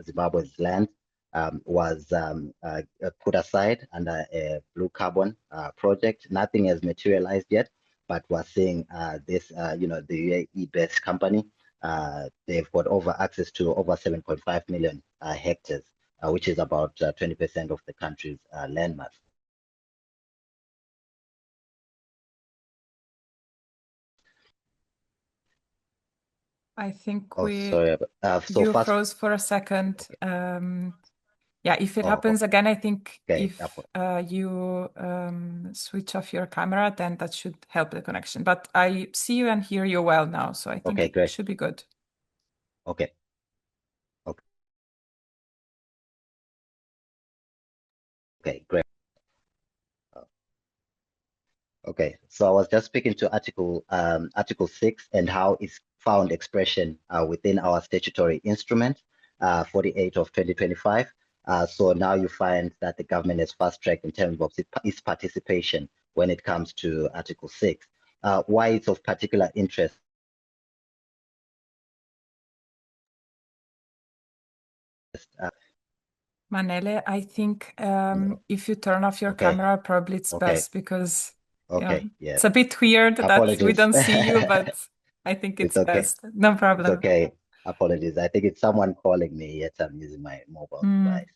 Speaker 4: Zimbabwe's land was put aside under a blue carbon project. Nothing has materialized yet, but we're seeing this, the UAE-based company, they've got access to over 7.5 million hectares, which is about 20% of the country's landmass.
Speaker 1: I think
Speaker 4: sorry.
Speaker 1: You froze for a second. Yeah, if it happens again, I think if you switch off your camera, then that should help the connection. But I see you and hear you well now, so I think it should be good.
Speaker 4: Okay. Okay, great. Okay, so I was just speaking to Article 6 and how it's found expression within our statutory instrument 48 of 2025. So now you find that the government has fast-tracked in terms of its participation when it comes to Article 6. Why it's of particular interest.
Speaker 1: Manele, I think if you turn off your
Speaker 4: Okay.
Speaker 1: camera, probably it's
Speaker 4: Okay.
Speaker 1: best because
Speaker 4: Okay. Yes.
Speaker 1: it's a bit weird that we
Speaker 4: Apologies.
Speaker 1: don't see you, but I think
Speaker 4: It's
Speaker 1: it's
Speaker 4: okay.
Speaker 1: best. No
Speaker 4: It's
Speaker 1: problem.
Speaker 4: okay. Apologies. I think it's someone calling me, yet I'm using my mobile device.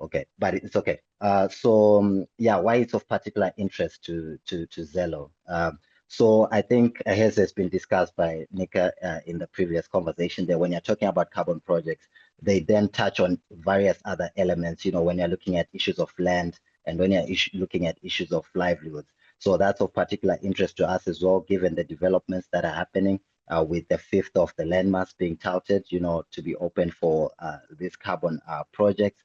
Speaker 4: Okay, but it's okay. Yeah, why it's of particular interest to Zelo. So I think as has been discussed by Nika in the previous conversation there, when you're talking about carbon projects, they then touch on various other elements, you know, when you're looking at issues of land and when you're looking at issues of livelihoods. So that's of particular interest to us as well, given the developments that are happening with the fifth of the landmass being touted, you know, to be open for these carbon projects.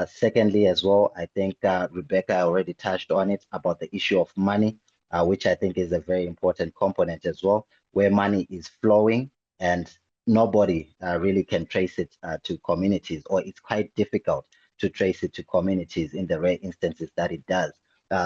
Speaker 4: Secondly, as well, I think Rebecca already touched on it about the issue of money, which I think is a very important component as well, where money is flowing and nobody really can trace it to communities, or it's quite difficult to trace it to communities in the rare instances that it does.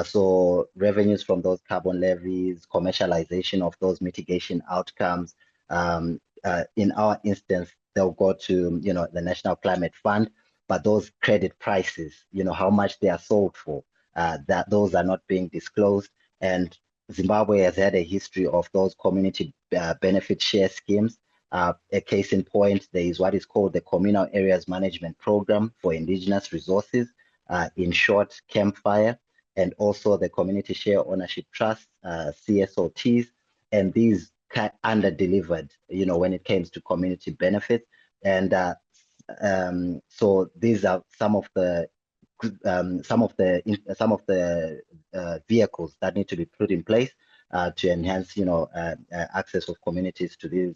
Speaker 4: So revenues from those carbon levies, commercialization of those mitigation outcomes, in our instance, they'll go to, you know, the National Climate Fund, but those credit prices, you know, how much they are sold for, that those are not being disclosed. And Zimbabwe has had a history of those community benefit share schemes. A case in point, there is what is called the Communal Areas Management Program for Indigenous Resources, in short, CAMPFIRE, and also the Community Share Ownership Trust, CSOTs, and these under-delivered, you know, when it comes to community benefits. And so these are some of the vehicles that need to be put in place to enhance, you know, access of communities to these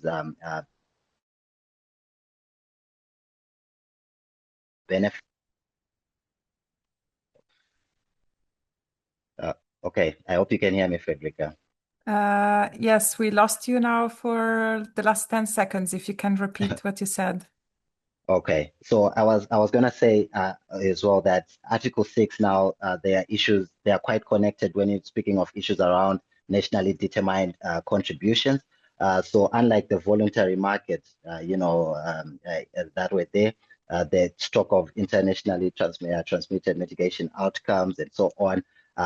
Speaker 4: benefits. Okay, I hope you can hear me, Frederica.
Speaker 1: Yes, we lost you now for the last 10 seconds. If you can repeat what you said.
Speaker 4: Okay, so I was gonna say as well that Article 6 now, there are issues, they are quite connected when you're speaking of issues around nationally determined contributions. So unlike the voluntary market, you know, that were there, the stock of internationally transmitted mitigation outcomes and so on.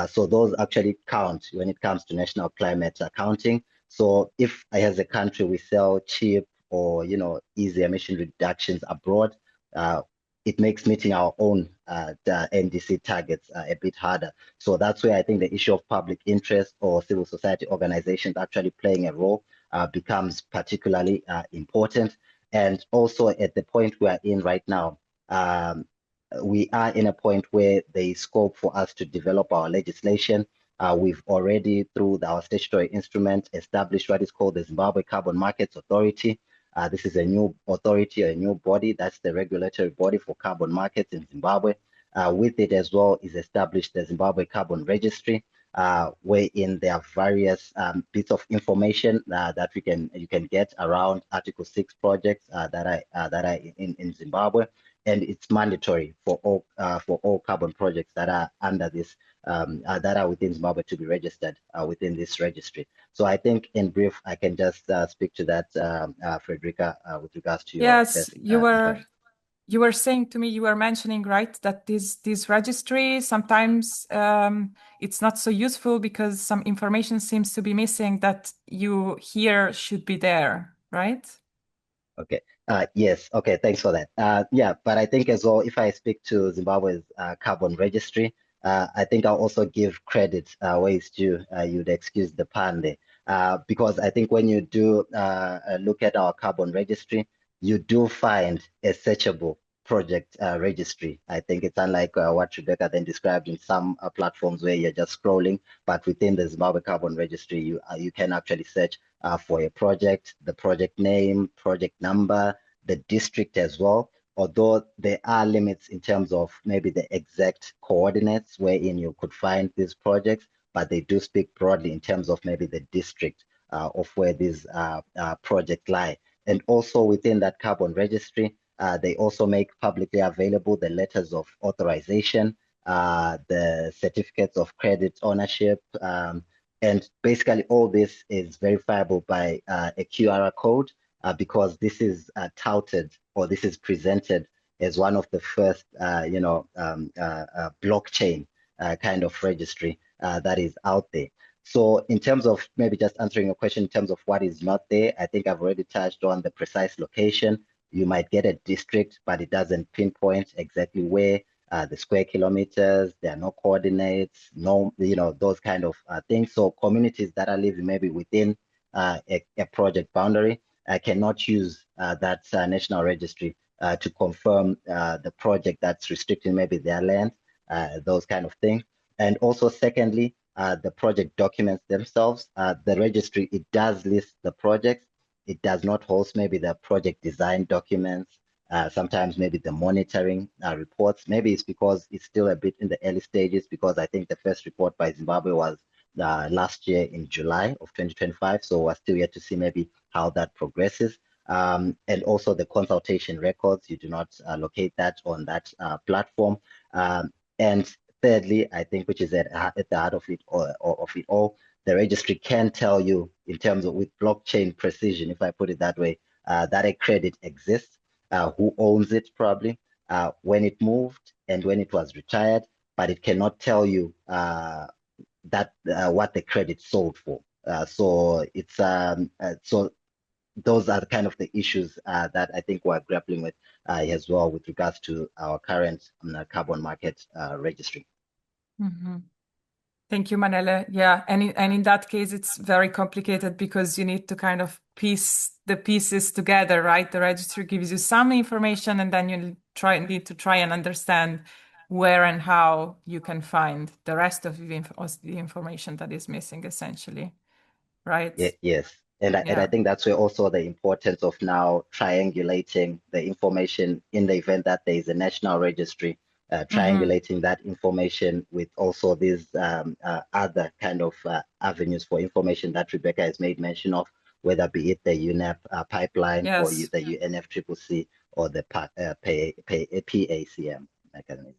Speaker 4: So those actually count when it comes to national climate accounting. So if as a country we sell cheap or, you know, easy emission reductions abroad, it makes meeting our own the NDC targets a bit harder. So that's where I think the issue of public interest or civil society organizations actually playing a role becomes particularly important. And also at the point we are in right now, we are in a point where there is scope for us to develop our legislation. We've already, through our statutory instrument, established what is called the Zimbabwe Carbon Markets Authority. This is a new authority, a new body. That's the regulatory body for carbon markets in Zimbabwe. With it as well is established the Zimbabwe Carbon Registry, wherein there are various bits of information that you can get around Article 6 projects that are in Zimbabwe, and it's mandatory for all carbon projects that are under this that are within Zimbabwe to be registered within this registry. So I think in brief, I can just speak to that, Frederica, with regards to your
Speaker 1: Yes, you were saying to me, you were mentioning, right, that this registry sometimes it's not so useful because some information seems to be missing that you here should be there, right?
Speaker 4: Okay. Yes. Okay. Thanks for that. Yeah, but I think as well, if I speak to Zimbabwe's carbon registry, I think I'll also give credit where it's due. You'd excuse the pun there, because I think when you do look at our carbon registry, you do find a searchable project registry. I think it's unlike what Rebecca then described in some platforms where you're just scrolling, but within the Zimbabwe Carbon Registry, you can actually search for a project, the project name, project number, the district as well. Although there are limits in terms of maybe the exact coordinates wherein you could find these projects, but they do speak broadly in terms of maybe the district of where these projects lie. And also within that carbon registry, They also make publicly available the letters of authorization, the certificates of credit ownership, and basically all this is verifiable by a QR code because this is touted, or this is presented as one of the first, blockchain kind of registry that is out there. So in terms of maybe just answering your question in terms of what is not there, I think I've already touched on the precise location. You might get a district, but it doesn't pinpoint exactly where, the square kilometers, there are no coordinates, no, those kind of things. So communities that are living maybe within a project boundary cannot use that national registry to confirm the project that's restricting maybe their land, those kind of things. And also secondly, the project documents themselves, the registry, it does list the projects. It does not host maybe the project design documents, sometimes maybe the monitoring reports. Maybe it's because it's still a bit in the early stages, because I think the first report by Zimbabwe was last year in July of 2025. So we're still yet to see maybe how that progresses. And also the consultation records, you do not locate that on that platform. And thirdly, I think, which is at the heart of it all, the registry can tell you in terms of with blockchain precision, if I put it that way, that a credit exists, who owns it probably, when it moved and when it was retired, but it cannot tell you that what the credit sold for. So it's so those are kind of the issues that I think we're grappling with as well with regards to our current carbon market registry.
Speaker 1: Mm-hmm. Thank you, Manele. Yeah, and in that case, it's very complicated because you need to kind of piece the pieces together, right? The registry gives you some information, and then you need to try and understand where and how you can find the rest of the information that is missing, essentially, right?
Speaker 4: Yes. And I think that's where also the importance of now triangulating the information in the event that there is a national registry, triangulating that information with also these other kind of avenues for information that Rebecca has made mention of, whether be it the UNEP pipeline or
Speaker 1: Yes.
Speaker 4: the UNFCCC or the PACM mechanism.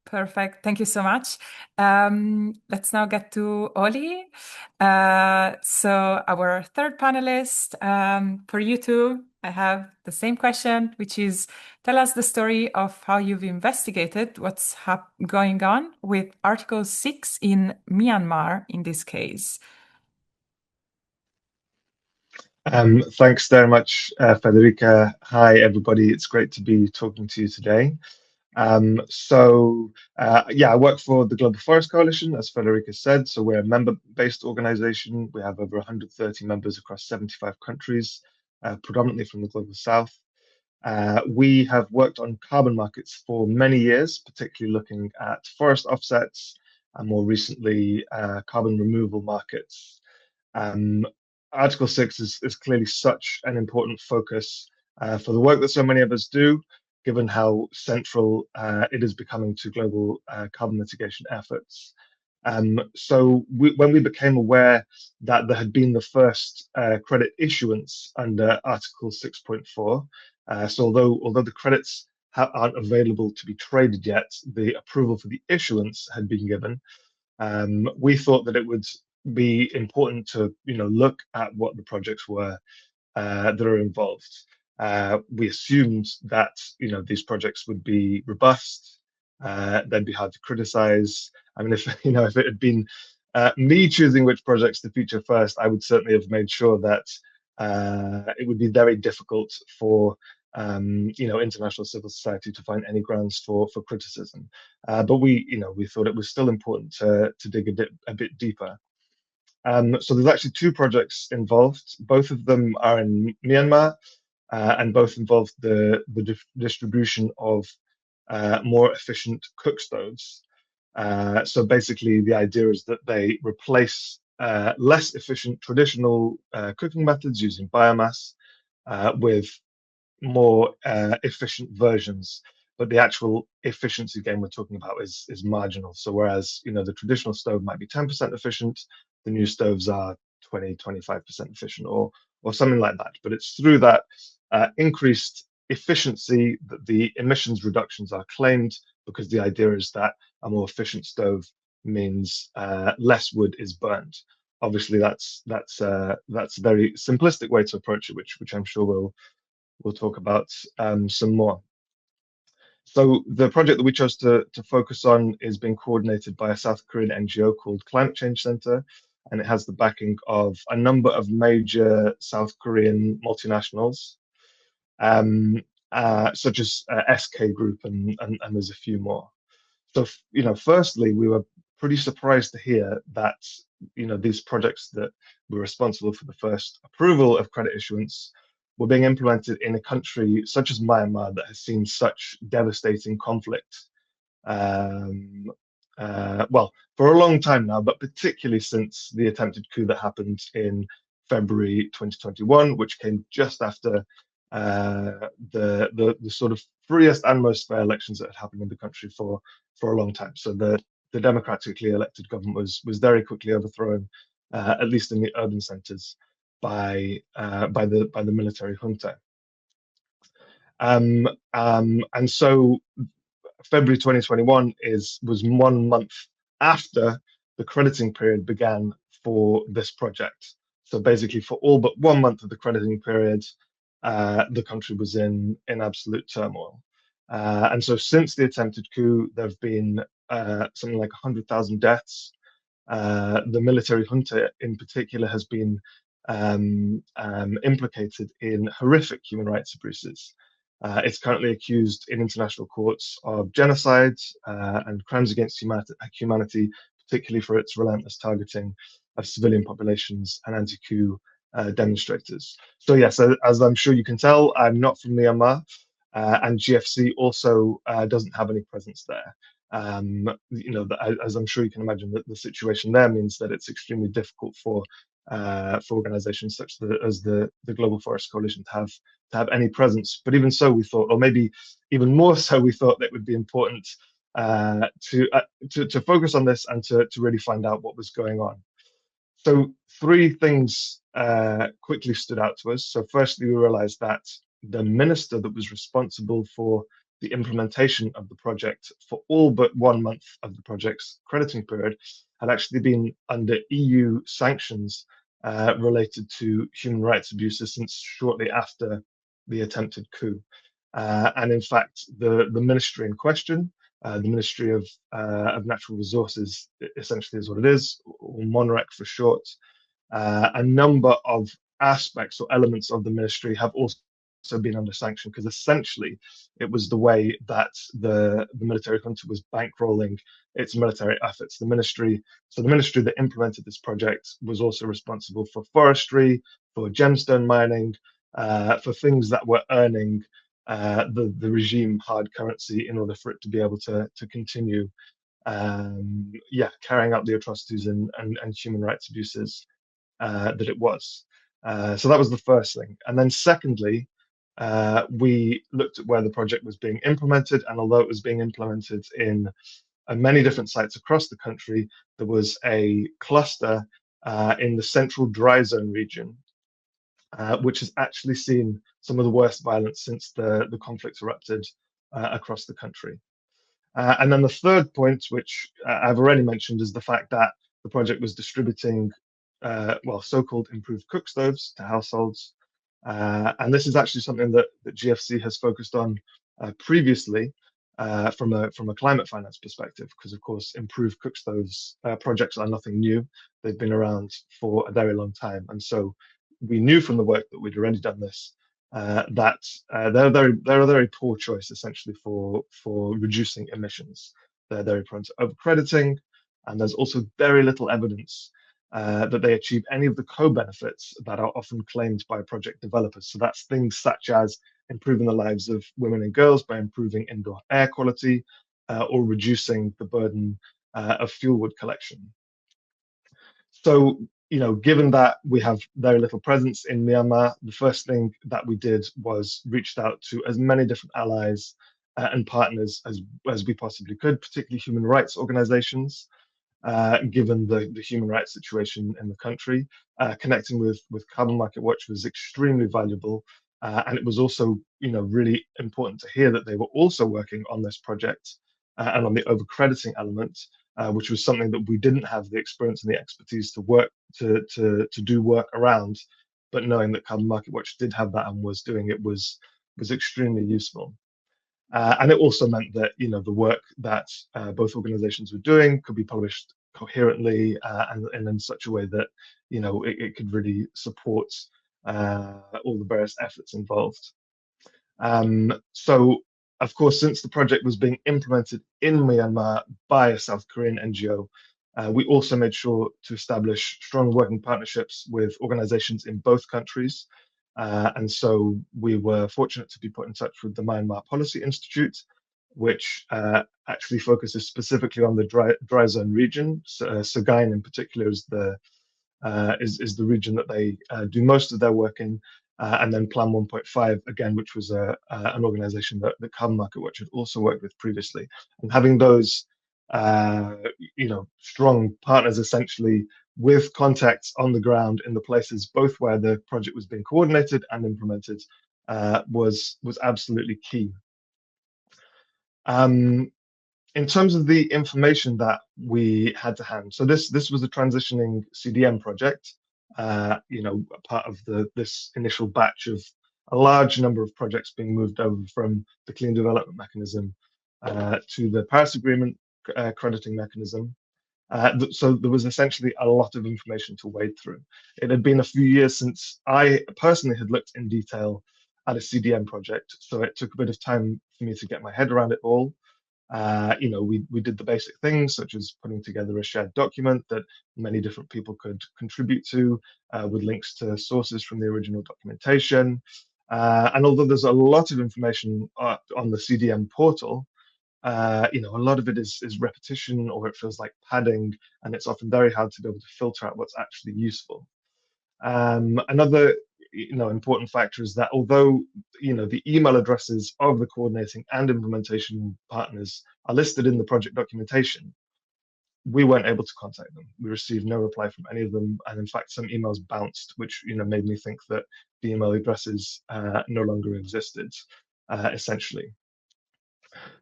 Speaker 1: Perfect. Thank you so much. Let's now get to Oli. So our third panelist, for you two, I have the same question, which is, tell us the story of how you've investigated what's going on with Article 6 in Myanmar in this case.
Speaker 5: Thanks very much, Federica. Hi, everybody. It's great to be talking to you today. I work for the Global Forest Coalition, as Federica said. So we're a member-based organization. We have over 130 members across 75 countries, predominantly from the Global South. We have worked on carbon markets for many years, particularly looking at forest offsets and more recently carbon removal markets. Article 6 is clearly such an important focus for the work that so many of us do, given how central it is becoming to global carbon mitigation efforts. When we became aware that there had been the first credit issuance under Article 6.4, although the credits aren't available to be traded yet, the approval for the issuance had been given. We thought that it would be important to look at what the projects were that are involved. We assumed that these projects would be robust, they'd be hard to criticize. I mean, if it had been me choosing which projects to feature first, I would certainly have made sure that it would be very difficult for international civil society to find any grounds for criticism. But we thought it was still important to dig a bit deeper. So there's actually two projects involved. Both of them are in Myanmar, and both involve the distribution of more efficient cook stoves. So basically, the idea is that they replace less efficient traditional cooking methods using biomass with more efficient versions. But the actual efficiency gain we're talking about is marginal. So whereas the traditional stove might be 10% efficient, the new stoves are 20-25% efficient or something like that. But it's through that increased efficiency, that the emissions reductions are claimed, because the idea is that a more efficient stove means less wood is burned. Obviously, that's a very simplistic way to approach it, which I'm sure we'll talk about some more. So the project that we chose to focus on is being coordinated by a South Korean NGO called Climate Change Center, and it has the backing of a number of major South Korean multinationals, such as SK Group, and there's a few more. So, firstly, we were pretty surprised to hear that, these projects that were responsible for the first approval of credit issuance were being implemented in a country such as Myanmar that has seen such devastating conflict. Well, for a long time now, but particularly since the attempted coup that happened in February 2021, which came just after the sort of freest and most fair elections that had happened in the country for a long time. So the democratically elected government was very quickly overthrown, at least in the urban centres, by the military junta. And so February 2021 was 1 month after the crediting period began for this project. So basically, for all but 1 month of the crediting period, the country was in absolute turmoil. And so since the attempted coup, there have been something like 100,000 deaths. The military junta in particular has been implicated in horrific human rights abuses. It's currently accused in international courts of genocide and crimes against humanity, particularly for its relentless targeting of civilian populations and anti-coup demonstrators. So yes, as I'm sure you can tell, I'm not from Myanmar, and GFC also doesn't have any presence there. As I'm sure you can imagine, that the situation there means that it's extremely difficult for organizations such as the Global Forest Coalition to have any presence. But even so, we thought, or maybe even more so, we thought that it would be important to focus on this and to really find out what was going on. So 3 things quickly stood out to us. So firstly, we realized that the minister that was responsible for the implementation of the project for all but 1 month of the project's crediting period had actually been under EU sanctions related to human rights abuses since shortly after the attempted coup. And in fact, the ministry in question, the Ministry of Natural Resources, essentially is what it is, or MONREC for short, a number of aspects or elements of the ministry have also been under sanction, because essentially it was the way that the military junta was bankrolling its military efforts. The ministry that implemented this project was also responsible for forestry, for gemstone mining, for things that were earning the regime hard currency in order for it to be able to continue carrying out the atrocities and human rights abuses that it was. So that was the first thing. And then secondly, we looked at where the project was being implemented, and although it was being implemented in many different sites across the country, there was a cluster in the central dry zone region, which has actually seen some of the worst violence since the conflict erupted across the country. And then the third point, which I've already mentioned, is the fact that the project was distributing so-called improved cook stoves to households. And this is actually something that GFC has focused on previously from a climate finance perspective, because of course improved cook stoves projects are nothing new. They've been around for a very long time, and so we knew from the work that we'd already done this that they're a very poor choice essentially for reducing emissions. They're very prone to overcrediting, and there's also very little evidence that they achieve any of the co-benefits that are often claimed by project developers. So that's things such as improving the lives of women and girls by improving indoor air quality, or reducing the burden of fuel wood collection. So, given that we have very little presence in Myanmar, the first thing that we did was reached out to as many different allies and partners as we possibly could, particularly human rights organizations. Given the human rights situation in the country, connecting with Carbon Market Watch was extremely valuable, And it was also, really important to hear that they were also working on this project and on the overcrediting element, which was something that we didn't have the experience and the expertise to work to do work around. But knowing that Carbon Market Watch did have that and was doing it was extremely useful. And it also meant that the work that both organizations were doing could be published coherently and in such a way that it could really support all the various efforts involved. So, of course, since the project was being implemented in Myanmar by a South Korean NGO, we also made sure to establish strong working partnerships with organizations in both countries. And so we were fortunate to be put in touch with the Myanmar Policy Institute, which actually focuses specifically on the dry zone region. Sagaing in particular is the region that they do most of their work in. And then Plan 1.5, again, which was an organization that Carbon Market Watch had also worked with previously. And having those, strong partners essentially with contacts on the ground in the places both where the project was being coordinated and implemented was absolutely key. In terms of the information that we had to hand, so this was a transitioning CDM project, part of this initial batch of a large number of projects being moved over from the Clean Development Mechanism to the Paris Agreement crediting mechanism. So there was essentially a lot of information to wade through. It had been a few years since I personally had looked in detail at a CDM project, so it took a bit of time for me to get my head around it all. We did the basic things such as putting together a shared document that many different people could contribute to, with links to sources from the original documentation. And although there's a lot of information on the CDM portal, a lot of it is repetition, or it feels like padding, and it's often very hard to be able to filter out what's actually useful. Another important factor is that although the email addresses of the coordinating and implementation partners are listed in the project documentation, we weren't able to contact them. We received no reply from any of them, and in fact some emails bounced, which made me think that the email addresses no longer existed, essentially.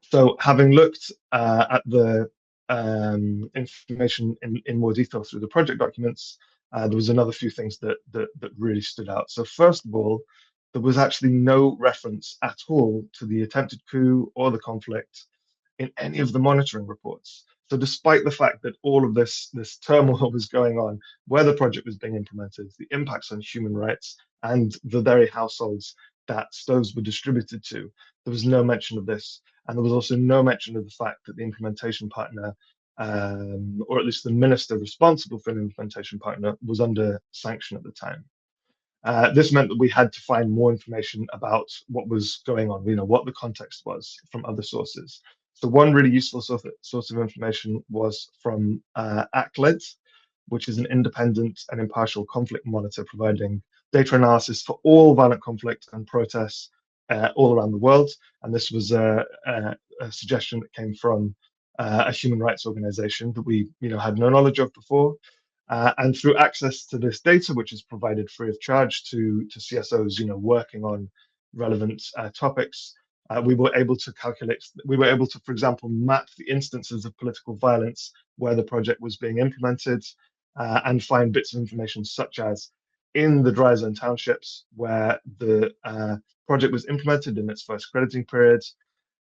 Speaker 5: So having looked at the information in more detail through the project documents, there was another few things that really stood out. So first of all, there was actually no reference at all to the attempted coup or the conflict in any of the monitoring reports. So despite the fact that all of this turmoil was going on, where the project was being implemented, the impacts on human rights, and the very households that stoves were distributed to, there was no mention of this. And there was also no mention of the fact that the implementation partner, or at least the minister responsible for the implementation partner, was under sanction at the time. This meant that we had to find more information about what was going on, what the context was from other sources. So one really useful source of information was from ACLED, which is an independent and impartial conflict monitor providing data analysis for all violent conflict and protests all around the world. And this was a suggestion that came from a human rights organization that we had no knowledge of before. And through access to this data, which is provided free of charge to CSOs working on relevant topics, we were able to, for example, map the instances of political violence where the project was being implemented, and find bits of information such as in the dry zone townships where the project was implemented in its first crediting period,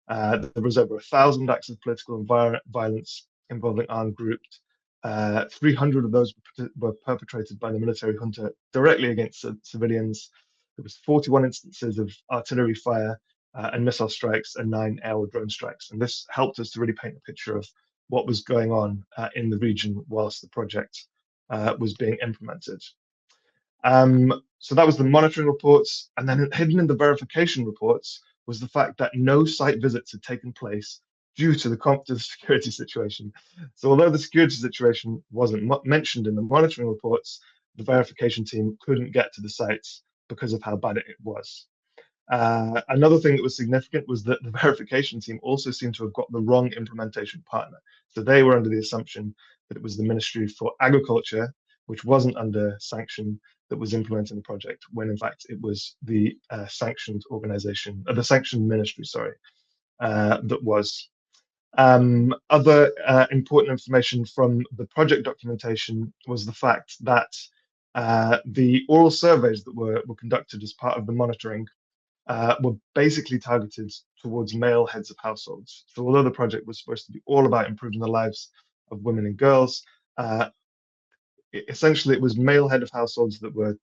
Speaker 5: there was over 1,000 acts of political violence involving armed groups. 300 of those were perpetrated by the military junta directly against civilians. There was 41 instances of artillery fire and missile strikes, and 9 air or drone strikes. And this helped us to really paint a picture of what was going on in the region whilst the project was being implemented. So that was the monitoring reports, and then hidden in the verification reports was the fact that no site visits had taken place due to the security situation. So although the security situation wasn't mentioned in the monitoring reports, the verification team couldn't get to the sites because of how bad it was. Another thing that was significant was that the verification team also seemed to have got the wrong implementation partner. So they were under the assumption that it was the Ministry for Agriculture, which wasn't under sanction, that was implementing the project, when in fact it was the sanctioned organization, the sanctioned ministry, sorry, that was. Other important information from the project documentation was the fact that the oral surveys that were conducted as part of the monitoring were basically targeted towards male heads of households. So although the project was supposed to be all about improving the lives of women and girls, essentially it was male head of households that were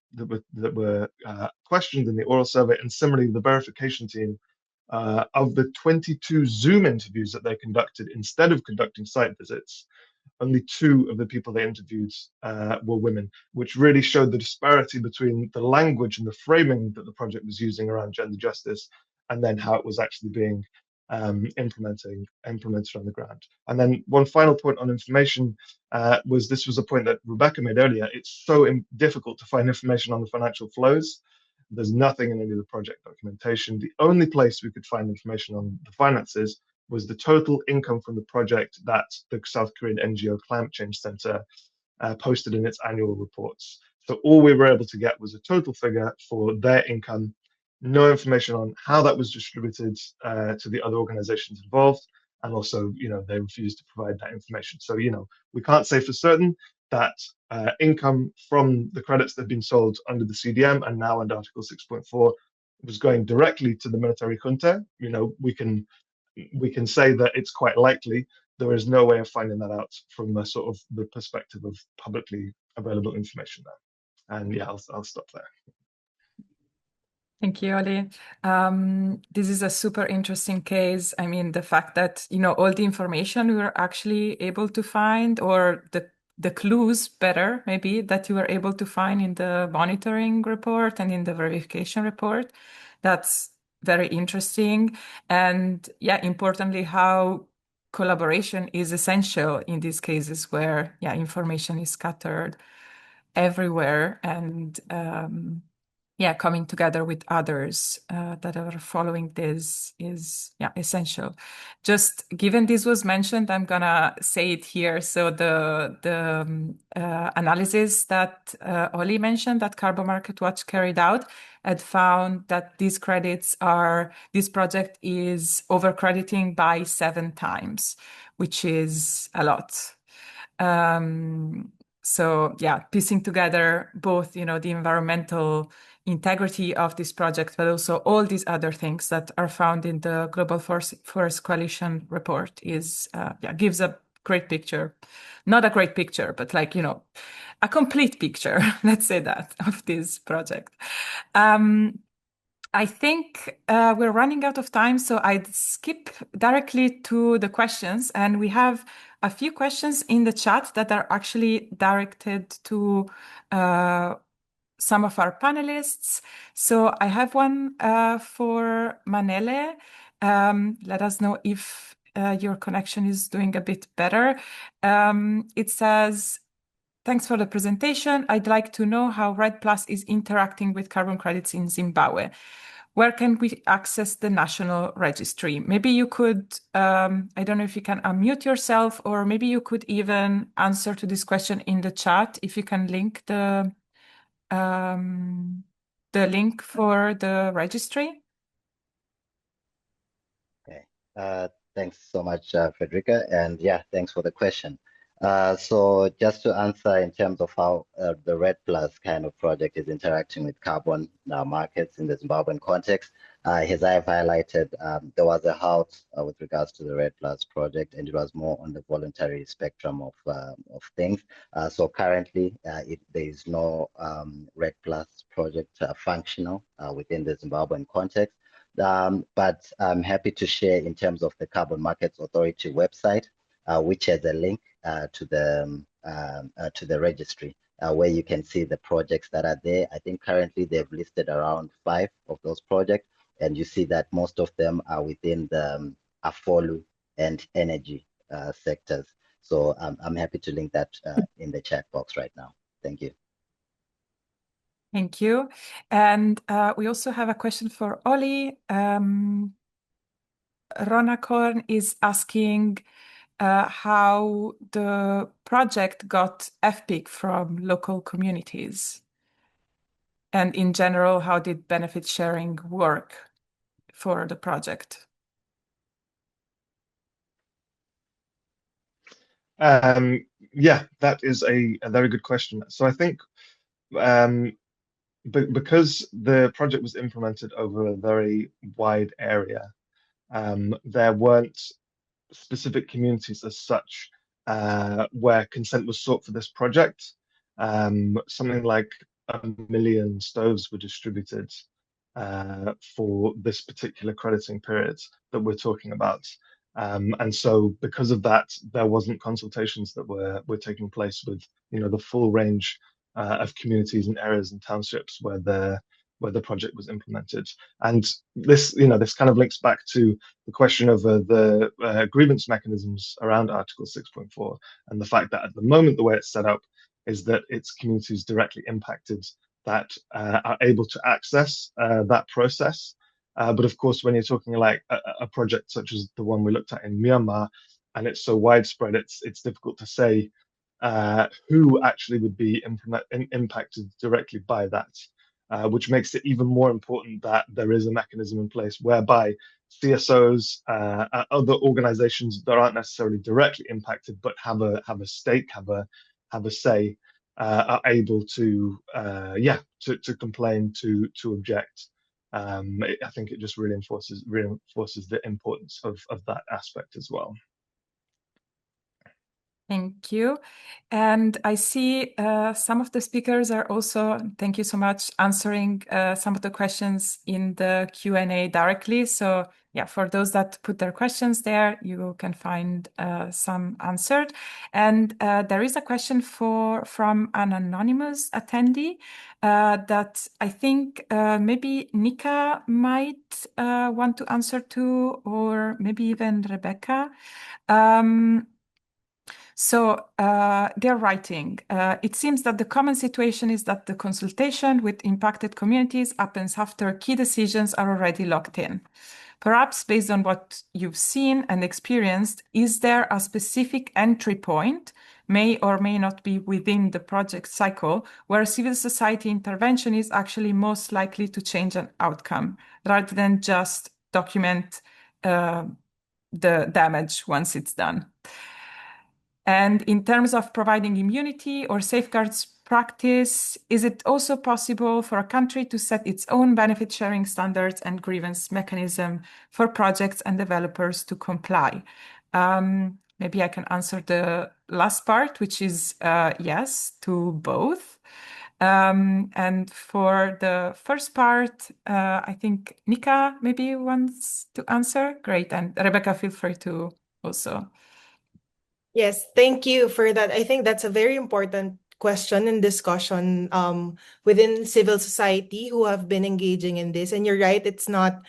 Speaker 5: questioned in the oral survey, and similarly the verification team of the 22 Zoom interviews that they conducted instead of conducting site visits, only 2 of the people they interviewed were women, which really showed the disparity between the language and the framing that the project was using around gender justice, and then how it was actually being implemented on the ground. And then one final point on information was a point that Rebecca made earlier. It's so difficult to find information on the financial flows. There's nothing in any of the project documentation. The only place we could find information on the finances was the total income from the project that the South Korean NGO Climate Change Center posted in its annual reports. So all we were able to get was a total figure for their income, no information on how that was distributed to the other organizations involved, and also, they refused to provide that information. So, we can't say for certain that income from the credits that have been sold under the CDM and now under Article 6.4 was going directly to the military junta. We can say that it's quite likely. There is no way of finding that out from the sort of the perspective of publicly available information there. And yeah, I'll stop there.
Speaker 1: Thank you, Oli. This is a super interesting case. I mean, the fact that, all the information we were actually able to find, or the clues better, maybe, that you were able to find in the monitoring report and in the verification report, that's very interesting. And yeah, importantly, how collaboration is essential in these cases where, information is scattered everywhere, and coming together with others that are following this is essential. Just given this was mentioned, I'm gonna say it here. So the analysis that Oli mentioned that Carbon Market Watch carried out had found that this project is overcrediting by 7 times, which is a lot. So piecing together both, the environmental integrity of this project, but also all these other things that are found in the Global Forest Coalition report gives a great picture. Not a great picture, but a complete picture, let's say that, of this project. I think we're running out of time, so I'd skip directly to the questions. And we have a few questions in the chat that are actually directed to some of our panelists. So I have one for Manele. Let us know if your connection is doing a bit better. It says, thanks for the presentation. I'd like to know how REDD+ is interacting with carbon credits in Zimbabwe. Where can we access the national registry? Maybe you could, I don't know if you can unmute yourself, or maybe you could even answer to this question in the chat, if you can link the link for the registry.
Speaker 4: Okay. Thanks so much, Frederica. And yeah, thanks for the question. So just to answer in terms of how the REDD+ kind of project is interacting with carbon markets in the Zimbabwean context, as I've highlighted, there was a halt with regards to the REDD+ project, and it was more on the voluntary spectrum of things. So currently, there is no REDD+ project functional within the Zimbabwean context. But I'm happy to share in terms of the Carbon Markets Authority website, which has a link to the registry, where you can see the projects that are there. I think currently they've listed around 5 of those projects, and you see that most of them are within the Afolu and energy sectors. So I'm happy to link that in the chat box right now. Thank you.
Speaker 1: Thank you. And we also have a question for Oli. Ronacorn is asking how the project got FPIC from local communities. And in general, how did benefit sharing work for the project?
Speaker 5: Yeah, that is a very good question. So I think because the project was implemented over a very wide area, there weren't specific communities as such where consent was sought for this project. Something like 1 million stoves were distributed for this particular crediting period that we're talking about. And so because of that, there wasn't consultations that were taking place with, the full range of communities and areas and townships where the project was implemented. And this kind of links back to the question of the grievance mechanisms around Article 6.4 and the fact that at the moment, the way it's set up is that it's communities directly impacted that are able to access that process. But of course, when you're talking like a project such as the one we looked at in Myanmar, and it's so widespread, it's difficult to say who actually would be impacted directly by that, which makes it even more important that there is a mechanism in place whereby CSOs, other organizations that aren't necessarily directly impacted but have a stake, have a say, are able to complain, to object. I think it just reinforces the importance of that aspect as well.
Speaker 1: Thank you. And I see some of the speakers are also, thank you so much, answering some of the questions in the Q&A directly. So yeah, for those that put their questions there, you can find some answered. And there is a question from an anonymous attendee that I think maybe Nika might want to answer to, or maybe even Rebecca. So they're writing, it seems that the common situation is that the consultation with impacted communities happens after key decisions are already locked in. Perhaps based on what you've seen and experienced, is there a specific entry point, may or may not be within the project cycle, where civil society intervention is actually most likely to change an outcome, rather than just document the damage once it's done? And in terms of providing immunity or safeguards practice, is it also possible for a country to set its own benefit sharing standards and grievance mechanism for projects and developers to comply? Maybe I can answer the last part, which is yes to both. And for the first part, I think Nika maybe wants to answer. Great. And Rebecca, feel free to also.
Speaker 3: Yes, thank you for that. I think that's a very important question and discussion within civil society who have been engaging in this. And you're right, it's not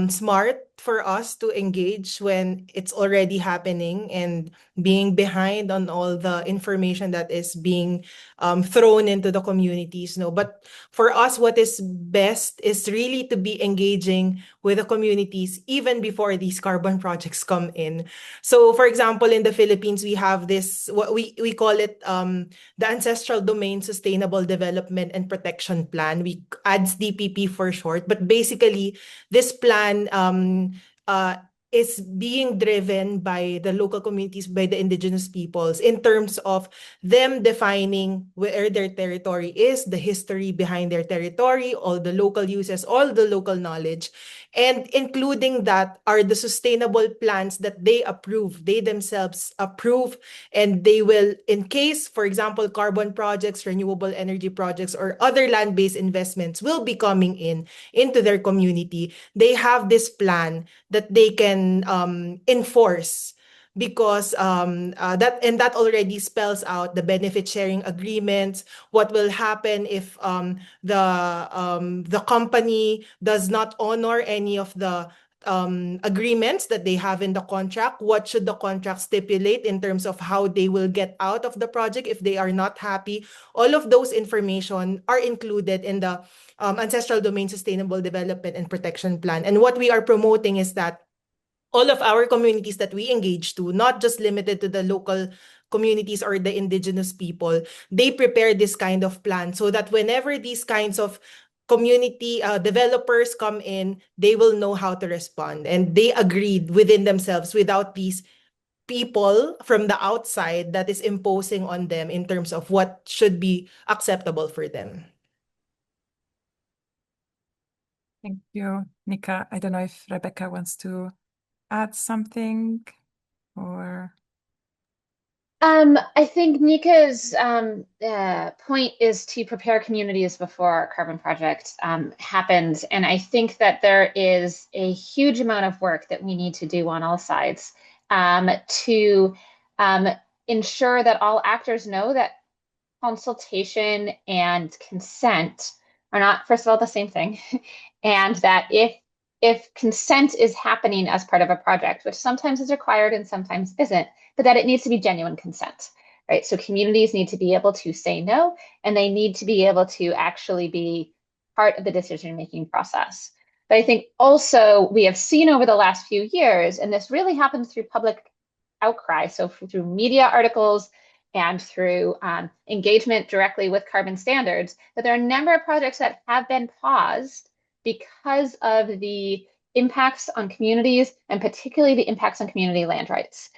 Speaker 3: smart for us to engage when it's already happening and being behind on all the information that is being thrown into the communities. No, but for us, what is best is really to be engaging with the communities even before these carbon projects come in. So, for example, in the Philippines, we have this, what we call it the Ancestral Domain Sustainable Development and Protection Plan. We ADS DPP for short, but basically this plan is being driven by the local communities, by the indigenous peoples, in terms of them defining where their territory is, the history behind their territory, all the local uses, all the local knowledge. And including that are the sustainable plans that they approve, they themselves approve, and they will, in case, for example, carbon projects, renewable energy projects, or other land-based investments will be coming into their community, they have this plan that they can enforce, because that already spells out the benefit sharing agreements, what will happen if the company does not honor any of the agreements that they have in the contract, what should the contract stipulate in terms of how they will get out of the project if they are not happy. All of those information are included in the Ancestral Domain Sustainable Development and Protection Plan. And what we are promoting is that all of our communities that we engage to, not just limited to the local communities or the indigenous people, they prepare this kind of plan so that whenever these kinds of community developers come in, they will know how to respond. And they agreed within themselves without these people from the outside that is imposing on them in terms of what should be acceptable for them.
Speaker 1: Thank you, Nika. I don't know if Rebecca wants to add something or...
Speaker 2: I think Nika's point is to prepare communities before our carbon project happens. And I think that there is a huge amount of work that we need to do on all sides to ensure that all actors know that consultation and consent are not, first of all, the same thing. And that if consent is happening as part of a project, which sometimes is required and sometimes isn't, but that it needs to be genuine consent, right? So communities need to be able to say no, and they need to be able to actually be part of the decision-making process. But I think also we have seen over the last few years, and this really happens through public outcry, so through media articles and through engagement directly with carbon standards, that there are a number of projects that have been paused because of the impacts on communities and particularly the impacts on community land rights.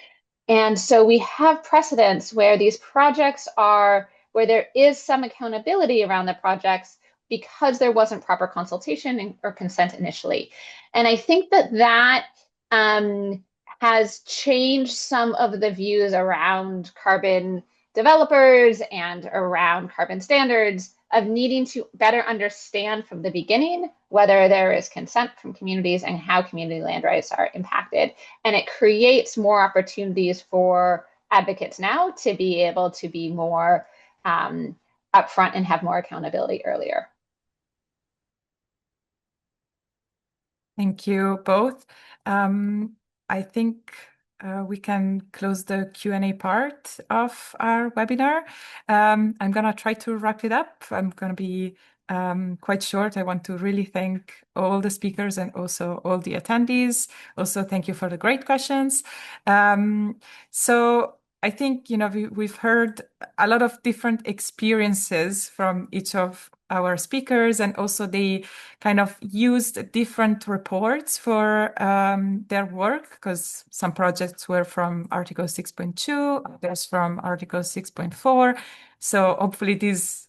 Speaker 2: And so we have precedents where these projects are, where there is some accountability around the projects because there wasn't proper consultation or consent initially. And I think that has changed some of the views around carbon developers and around carbon standards of needing to better understand from the beginning whether there is consent from communities and how community land rights are impacted. And it creates more opportunities for advocates now to be able to be more upfront and have more accountability earlier.
Speaker 1: Thank you both. I think we can close the Q&A part of our webinar. I'm going to try to wrap it up. I'm going to be quite short. I want to really thank all the speakers and also all the attendees. Also, thank you for the great questions. So I think, we've heard a lot of different experiences from each of our speakers, and also they kind of used different reports for their work, because some projects were from Article 6.2, others from Article 6.4. So hopefully this,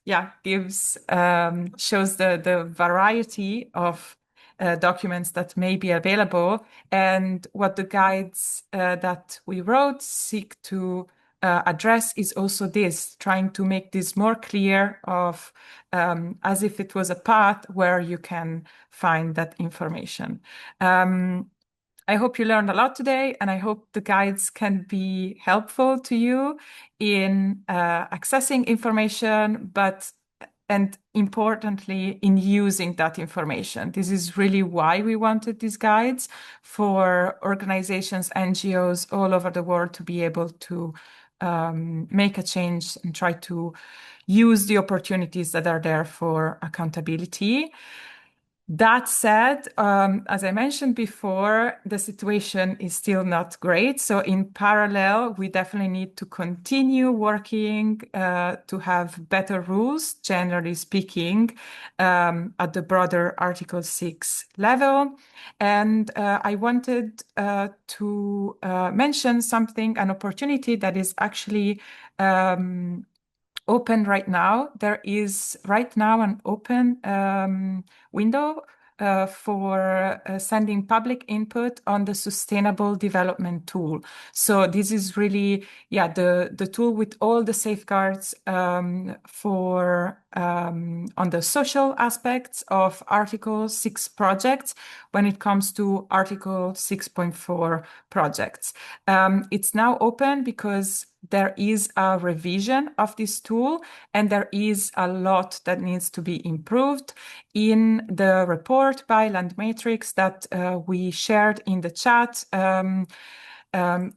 Speaker 1: shows the variety of documents that may be available, and what the guides that we wrote seek to address is also this, trying to make this more clear of as if it was a path where you can find that information. I hope you learned a lot today, and I hope the guides can be helpful to you in accessing information, and importantly, in using that information. This is really why we wanted these guides, for organizations, NGOs all over the world to be able to make a change and try to use the opportunities that are there for accountability. That said, as I mentioned before, the situation is still not great. So in parallel, we definitely need to continue working to have better rules, generally speaking, at the broader Article 6 level. And I wanted to mention something, an opportunity that is actually open right now. There is right now an open window for sending public input on the Sustainable Development Tool. So this is really, the tool with all the safeguards for on the social aspects of Article 6 projects when it comes to Article 6.4 projects. It's now open because there is a revision of this tool, and there is a lot that needs to be improved. In the report by Landmatrix that we shared in the chat,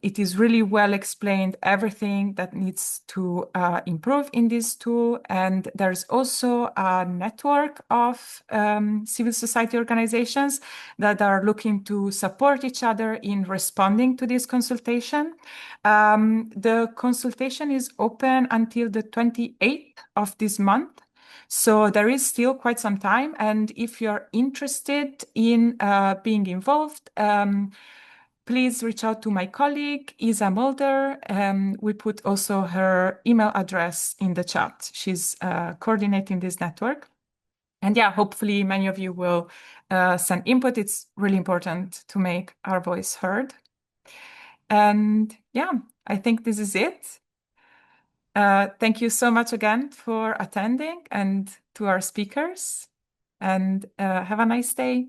Speaker 1: it is really well explained, everything that needs to improve in this tool. And there's also a network of civil society organizations that are looking to support each other in responding to this consultation. The consultation is open until the 28th of this month. So there is still quite some time. And if you're interested in being involved, please reach out to my colleague, Isa Mulder. We put also her email address in the chat. She's coordinating this network. And yeah, hopefully many of you will send input. It's really important to make our voice heard. And yeah, I think this is it. Thank you so much again for attending and to our speakers. And have a nice day.